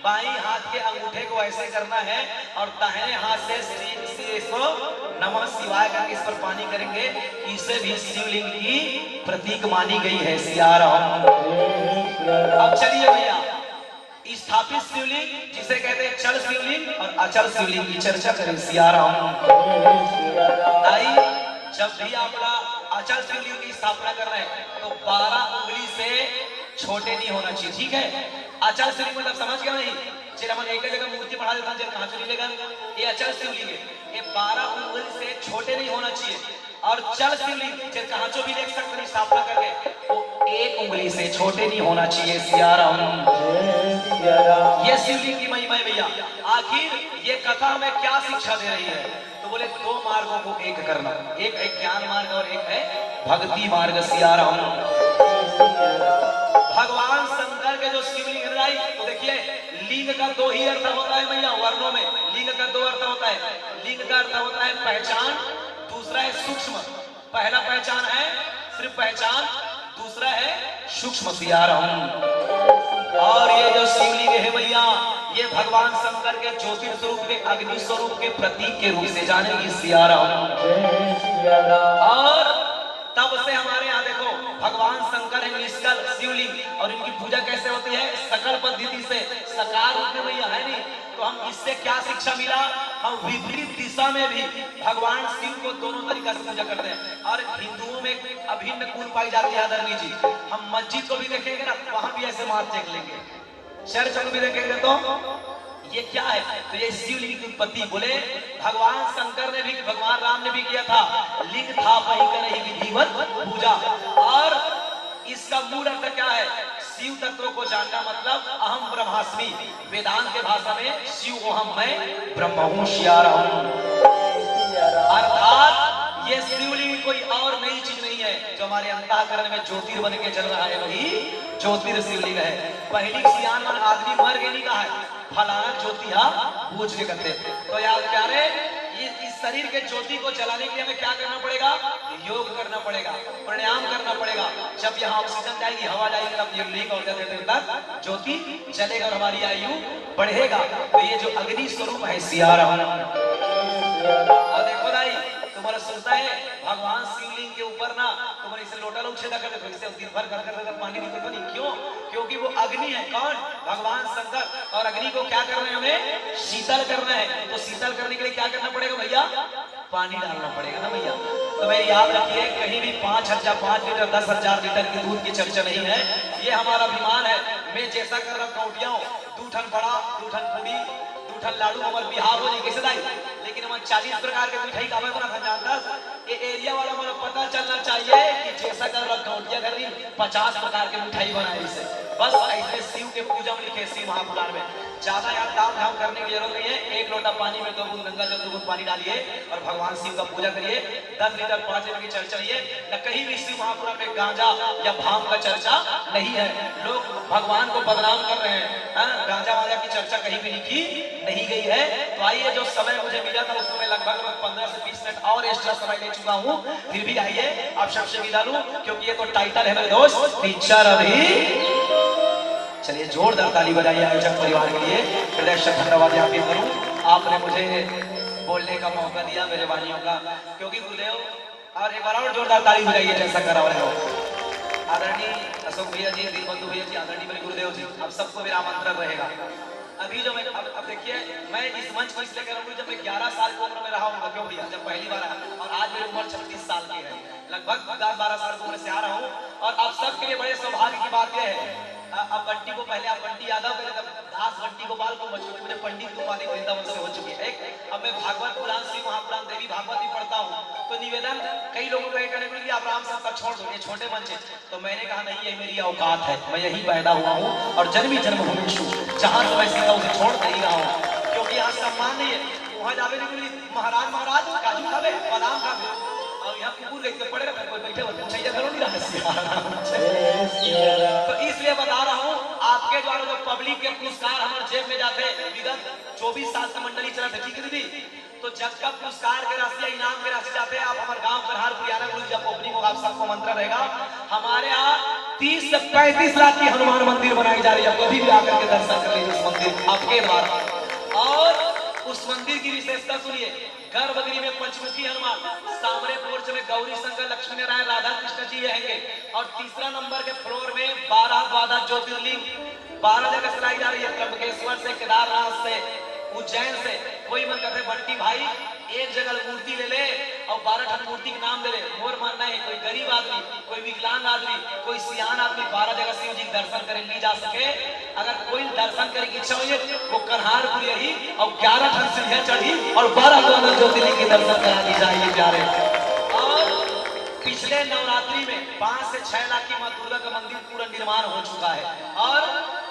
बाईं हाथ के अंगूठे को ऐसे करना है और दाहिने हाथ से इसको नमः शिवाय करके इस पर पानी करेंगे। इसे भी शिवलिंग की प्रतीक मानी गई है सिया राम। अब चलिए भैया, स्थापित शिवलिंग जिसे कहते हैं चल शिवलिंग और अचल शिवलिंग की चर्चा करें सिया राम। जब भी आपका अचल शिवलिंग की स्थापना करना है तो 12 उंगली से छोटे नहीं होना चाहिए, ठीक है? अचल शिवलिंग मतलब समझ गया नहीं? चलिए हम एक जगह मूर्ति बढ़ा देता हूं, कहां चली लेगा? ये अचल शिवलिंग है, ये 12 उंगली से छोटे नहीं होना चाहिए। और चल शिवलिंग कहां जो भी देख सकते हैं स्थापना करके, वो 1 उंगली से छोटे नहीं होना चाहिए सिया राम। ये शिवलिंग की महिमा है भैया। आखिर ये कथा हमें क्या शिक्षा दे रही है? तो बोले 2 मार्गों को एक करना, एक है ज्ञान मार्ग और एक है भक्ति मार्ग सिया राम। भगवान शंकर के जो शिवलिंग है, तो देखिए लिंग का 2 ही अर्थ होता है भैया वर्णों में। लिंग का 2 अर्थ होता है। लिंग का अर्थ होता है पहचान, दूसरा है सूक्ष्म। पहला पहचान है सिर्फ पहचान, दूसरा है सूक्ष्म सिया राम। और ये जो शिवलिंग है भैया, ये भगवान शंकर के ज्योतिर् स्वरूप के अग्नि स्वरूप के प्रतीक के रूप से जानेगी सिया राम। और तब से हमारे यहाँ देखो भगवान शंकर है निष्कल शिवलिंग, और इनकी पूजा कैसे होती है? सकल पद्धति से, सकार रूप में भैया, है नहीं? तो हम इससे क्या शिक्षा मिला? हम विपरीत दिशा में भी भगवान शिव को दोनों तरीका से पूजा करते हैं। और हिंदुओं में अभिन्न कुल पाई जाती है आदरणीय जी। हम मस्जिद को भी देखेंगे ना, वहां भी ऐसे माथ टेक लेंगे। चर्च को भी देखेंगे तो ये क्या है? तो ये शिवलिंग की उत्पत्ति बोले भगवान शंकर ने भी, भगवान राम ने भी किया था। लिंग था वही कर रही विधिवत पूजा। और इसका मूल अर्थ क्या है? शिव तत्व को जानना मतलब अहम ब्रह्मास्मि। वेदांत के भाषा में शिव को हम मैं ब्रह्म हूं सिया राम। अर्थात ये शिवलिंग कोई और नई चीज नहीं है। जो हमारे अंतःकरण में ज्योतिर बन के चल रहा है वही ज्योतिर शिवलिंग है। पहली सियान मन आदमी मर गए नहीं कहा है, फलाना ज्योतिहा पूछ के करते। तो यार प्यारे, इस शरीर के ज्योति को जलाने के लिए हमें क्या करना पड़ेगा? योग करना पड़ेगा, प्राणायाम करना पड़ेगा। जब यहाँ ऑक्सीजन जाएगी, हवा जाएगी, तब ये लिंग और तक ज्योति जलेगा और हमारी आयु बढ़ेगा। तो ये जो अग्नि स्वरूप है सिया राम। और देखो भाई, तुम्हारा सुनता है भगवान शिवलिंग के ऊपर ना तुम्हारे इसे लोटा लोग छेदा करते थे, इसे दिन भर कर पानी नहीं देते। नहीं क्यों? क्योंकि वो अग्नि है। कौन? भगवान शंकर। और अग्नि को क्या करना है? हमें शीतल करना है। तो शीतल करने के लिए क्या करना पड़ेगा भैया? पानी डालना पड़ेगा ना भैया। तो मेरी याद रखिए, कहीं भी 5,000, 5 लीटर, 10,000 लीटर की दूध की चर्चा नहीं है। ये हमारा अभिमान है। मैं जैसा कर रहा कौटिया हूँ, 2 ठन बड़ा, 2 ठन पूरी, 2 ठन लाडू हमारे बिहार हो जाए कैसे दाई। लेकिन हम 40 प्रकार के मिठाई का जानता। ये एरिया वाला मुझे पता चलना चाहिए कि जैसा कर रहा कौटिया कर रही 50 प्रकार के मिठाई बनाई से। बस ऐसे शिव के पूजा में लिखे शिव महापुराण में। ज्यादा यार ताम झाम करने की जरूरत नहीं है। 1 लोटा पानी में 2 बूंद गंगा जल, 2 बूंद पानी डालिए और भगवान शिव का पूजा करिए। 10 लीटर 5 लीटर की चर्चा है। न कहीं भी शिव महापुराण में गांजा या भांग का चर्चा नहीं है। लोग भगवान को बदनाम कर रहे हैं। गांजा वाजा की चर्चा कहीं भी लिखी नहीं गई है। तो आइए, जो समय मुझे मिला था उसमें मैं लगभग 15 से 20 मिनट और एक्स्ट्रा समय ले चुका हूँ। फिर भी आइए आप सबसे विदा लूं, क्योंकि ये तो टाइटल है मेरे दोस्त, पिक्चर अभी। चलिए जोरदार ताली बजाइए आयोजक परिवार के लिए। हृदय से धन्यवाद ज्ञापित करूं, आपने मुझे बोलने का मौका दिया मेरे भाइयों का, क्योंकि गुरुदेव। और एक बार और जोरदार ताली बजाइए जैसा करा रहे हो आदरणीय अशोक भैया जी, दीनबंधु भैया जी, आदरणीय मेरे गुरुदेव जी। आप सबको मेरा आमंत्रण रहेगा। अभी जो मैं अब देखिए, मैं इस मंच को इसलिए कह रहा हूँ जब मैं 11 साल की उम्र में रहा हूँ। क्यों भैया? जब पहली बार आया, और आज मेरी उम्र 36 साल की है। लगभग 10-12 साल की उम्र से आ रहा हूँ। और आप सबके लिए बड़े सौभाग्य की बात यह है, अब बंटी को पहले, आप बंटी यादव, पहले दास बंटी गोपाल को बचपन में पंडित की उपाधि वृंदावन से हो चुकी है। अब मैं भागवत पुराण, शिव महापुराण, देवी भागवत भी पढ़ता हूँ। तो निवेदन कई लोगों को कहने के लिए आप राम साहब का छोड़ दो, ये छोटे मंच है। तो मैंने कहा नहीं, ये मेरी औकात है, मैं यही पैदा हुआ हूँ और जन्मी जन्मभूमि जहाँ से मैं सीधा उसे छोड़ नहीं रहा हूँ। क्योंकि यहाँ सम्मान नहीं है। वहाँ जावे नहीं बोली महाराज महाराज काजू खावे बादाम खावे और यहाँ कुकुर गई तो पड़ेगा कोई बैठे हो पूछे करो नहीं रहा। तो इसलिए बता रहा हूँ आपके द्वारा जो पब्लिक के पुरस्कार हमारे जेब में जाते विगत 24 साल से मंडली चला थे, ठीक है दीदी। तो जब का पुरस्कार के राशि इनाम के राशि जाते हैं आप हमारे गांव करहार पुरियाना गुरु जब ओपनिंग होगा आप सबको मंत्र रहेगा। हमारे यहाँ 30 से 35 लाख की हनुमान मंदिर बनाई जा रही है, कभी भी आकर के दर्शन कर लीजिए उस मंदिर आपके द्वारा। और उस मंदिर की विशेषता सुनिए, गर्भगृह में पंचमुखी हनुमान, सामने पोर्च में गौरी शंकर लक्ष्मी नारायण राधा कृष्ण जी रहेंगे और तीसरा नंबर के फ्लोर में 12 द्वादश ज्योतिर्लिंग 12 जगह चलाई जा रही है, त्र्यंबकेश्वर से, केदारनाथ से, उज्जैन से। कोई मन करते बंटी भाई एक जगह मूर्ति ले ले और 12 ठन मूर्ति के नाम दे ले, मोर मानना है कोई गरीब आदमी, कोई विकलांग आदमी, कोई सियान आदमी 12 जगह शिव जी दर्शन करे ली जा सके। अगर कोई दर्शन करे की इच्छा हुई वो कन्हारपुर यही और 11 ठन सीढ़ियां चढ़ी और 12 द्वादश ज्योतिर्लिंग के दर्शन करा दी जाएगी प्यारे। और पिछले नवरात्रि में 5 से 6 लाख की मां दुर्गा का मंदिर पूरा निर्माण हो चुका है। और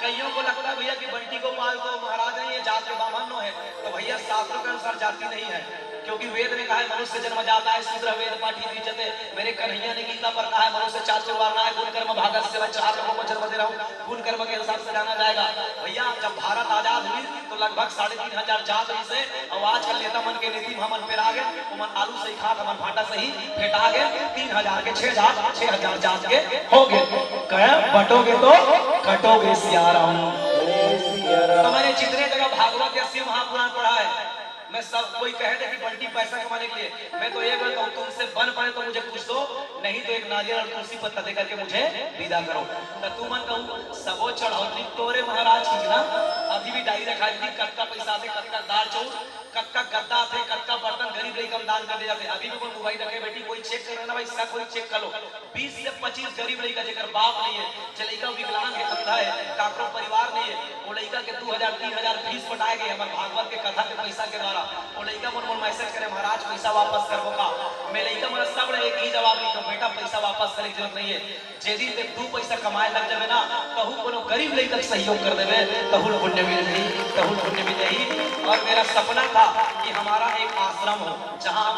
कईयों को लगता है भैया कि बंटी गोपाल तो महाराज नहीं है, जात के ब्राह्मण है। तो भैया शास्त्रों के अनुसार जाति नहीं है, क्योंकि वेद में कहा है मनुष्य जन्म जाता है शूद्र वेद पाठी द्विजते। मेरे कन्हैया ने गीता पर कहा है मनुष्य 4 चौवारना है, गुण कर्म भागस्य से मैं 4 लोगों को जन्म दे रहा हूँ, गुण कर्म के हिसाब से जाना जाएगा। भैया जब भारत आजाद हुई तो लगभग 3500 जात हुई से और आज कल नेता मन के नीति हमन पे आ गए, मन आलू सही खा मन भाटा सही फेटा गए, 3000 के 6000 जात के हो गए। कह बटोगे तो कटोगे सियाराम। तो मैंने जितने जगह भागवत या शिव महापुराण पढ़ा है, मैं सब कोई कहे थे कि बंटी पैसा कमाने के लिए, मैं तो एक बार कहूँ तुमसे बन पड़े तो मुझे कुछ दो, नहीं तो एक नारियल और तुलसी पत्ता देकर के मुझे विदा करो। तो तू मन कहूँ सबो चढ़ौती तोरे महाराज की ना, अभी भी डायरी रखा थी कत्का पैसा थे, कत्का दाल चाउल, कत्का गद्दा थे, कत्का बर्तन गरीब रही कम दान कर दे जाते। अभी भी कोई मोबाइल रखे बेटी कोई चेक कर ना भाई इसका कोई चेक कर लो। 20 से 25 गरीब रही का जेकर बाप नहीं है, चलेगा विकलांग है, अंधा है, काकरो परिवार नहीं है, वो लड़का के 2000-3000 फीस पटाए गए हमारे भागवत के कथा के पैसा के द्वारा। वो लड़का मन मैसेज करे महाराज पैसा वापस कर होगा, मैं लड़का मन सब एक ही जवाब लिखो बेटा पैसा वापस करे की जरूरत नहीं है। जेदी ते 2 पैसा कमाए लग जावे ना कहूँ कोनो गरीब लड़का सहयोग कर देवे तहुल पुण्य मिल जाई, तहुल पुण्य मिल जाई। और मेरा सपना था कि हमारा एक आश्रम हो जहाँ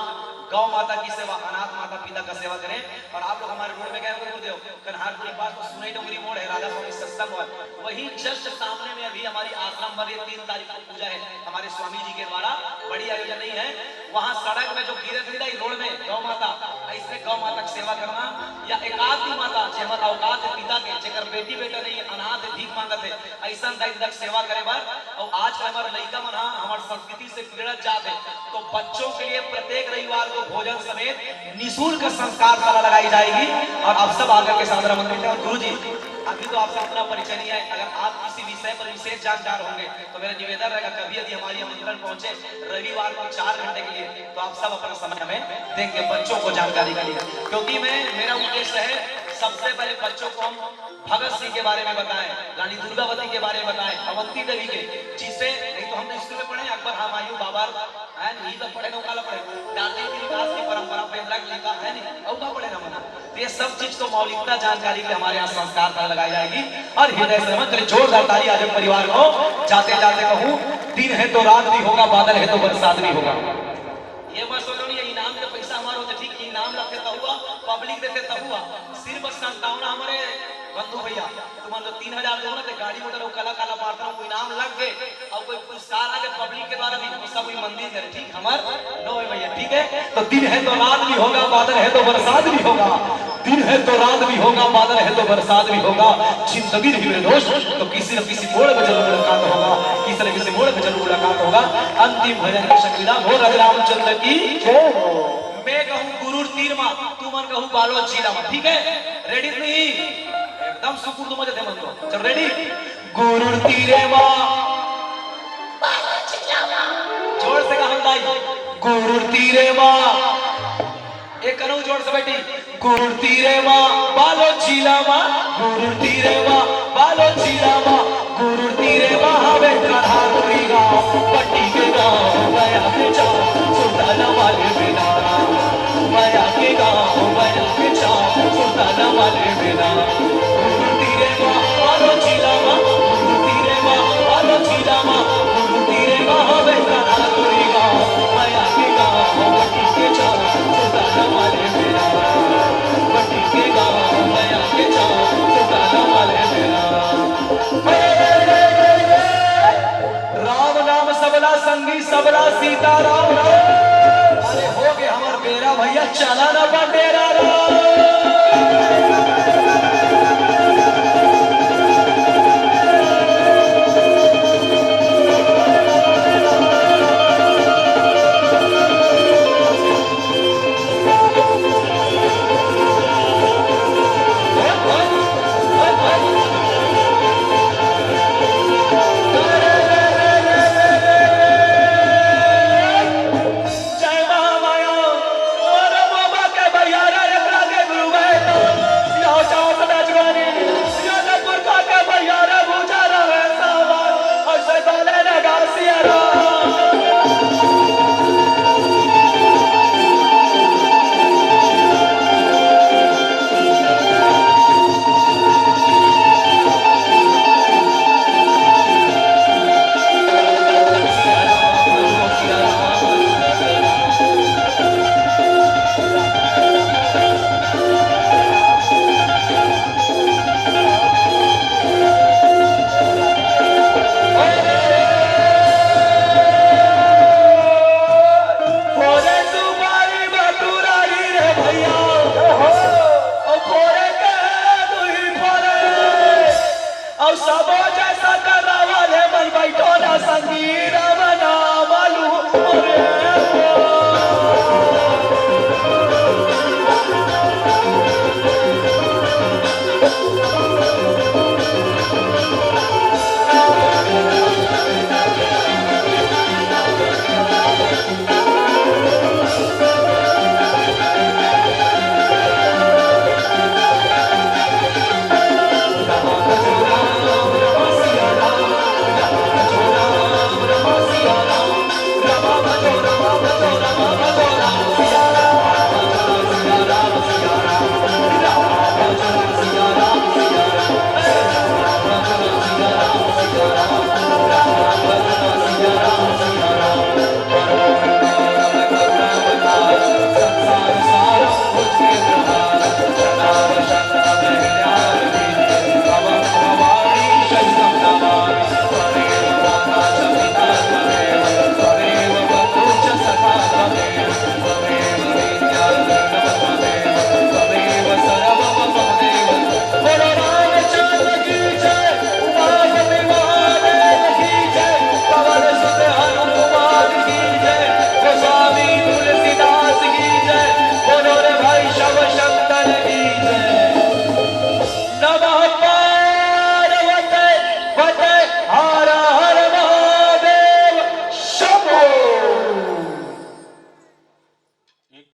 गौ माता की सेवा, अनाथ माता पिता का सेवा करें। और आप लोग हमारे रोड में गए गुरुदेव कन्हारपुर के पास तो सुनई डोंगरी मोड़ है, राधा स्वामी सत्संग हॉल, वही जस्ट सामने में अभी हमारी आश्रम भर 3 तारीख को पूजा है हमारे स्वामी जी के द्वारा, बड़ी आयोजन नहीं है। वहाँ सड़क में जो गिरे रोड में गौ माता, ऐसे गौ माता की सेवा करना या एक आदमी माता जेमत औकात है पिता के जेकर बेटी बेटा नहीं अनाथ भीख मांगत है, ऐसा तक सेवा करे बार। और आज हमारे लड़का मन हमारे संस्कृति से पीड़ित जाते तो बच्चों के लिए प्रत्येक रविवार को भोजन समेत निःशुल्क संस्कार शाला लगाई जाएगी। और आप सब आकर के सादर आमंत्रित हैं। गुरु जी अभी तो आपसे अपना परिचय नहीं है, अगर आप किसी विषय पर विशेष जानकार होंगे तो मेरा निवेदन रहेगा कभी यदि हमारी आमंत्रण पहुंचे रविवार को 4 घंटे के लिए तो आप सब अपना समय हमें देंगे बच्चों को जानकारी के लिए, क्योंकि मेरा उद्देश्य है सबसे पहले बच्चों को हम भगत सिंह के बारे में बताएं, रानी दुर्गावती के बारे में बताएं, अवंती देवी के, जिसे नहीं तो हम स्कूल में पढ़े अकबर हुमायूं बाबर है नहीं तो पढ़े नौकाला पढ़े दार्जिलिंग की विकास की परंपरा पेंद्रा की लिखा है नहीं और का पढ़े ना मना। तो ये सब चीज को मौलिकता जानकारी के हमारे यहाँ संस्कार पर लगाई जाएगी। और हृदय से मत जोरदार ताली आज परिवार को जाते जाते कहूँ दिन है तो रात भी होगा, बादल है तो बरसात भी होगा। ये मत सोचो ये इनाम के पैसा हमारा होता ठीक, इनाम रखे तो हुआ, पब्लिक देते तो हुआ, सिर्फ संतावना हमारे बंधु भैया तुम 3000 दो ना गाड़ी मोटर काला काला मारता कोई नाम लग गए और कोई पुरस्कार आगे पब्लिक के द्वारा भी सब कोई मंदिर करे ठीक हमार नो है भैया ठीक है। तो दिन है तो रात भी होगा, बादल है तो बरसात भी होगा, दिन है तो रात भी होगा, बादल है तो बरसात भी होगा। जिंदगी रही मेरे दोस्त तो किसी न किसी मोड़ में जरूर मुलाकात होगा, किसी न किसी मोड़ में जरूर मुलाकात होगा। अंतिम भजन की शक्तिदा हो रघु रामचंद्र की जय हो। मैं कहूँ गुरु तीर माँ तू मन कहूँ बालो जीला माँ, ठीक है रेडी नहीं एकदम सुकून तो मजे थे मन तो चल रेडी। गुरु तीरे माँ जोर से कहा दाई गुरु तीरे माँ एक करो जोर से बेटी गुरु तीरे माँ बालो जीला माँ, गुरु तीरे माँ बालो जीला माँ, गुरु तीरे माँ हवे कन्हारपुरी गाँव पट्टी के गाँव गया के चाँद सुल्तान वाले बिना, गया के गाँव गया के चाँद सुल्तान वाले बिना। गुरु तीरे माँ बालो जीला माँ, गुरु तीरे माँ बालो जीला माँ, गुरु तीरे माँ हवे मेरा भैया चला ना बंडेरा राम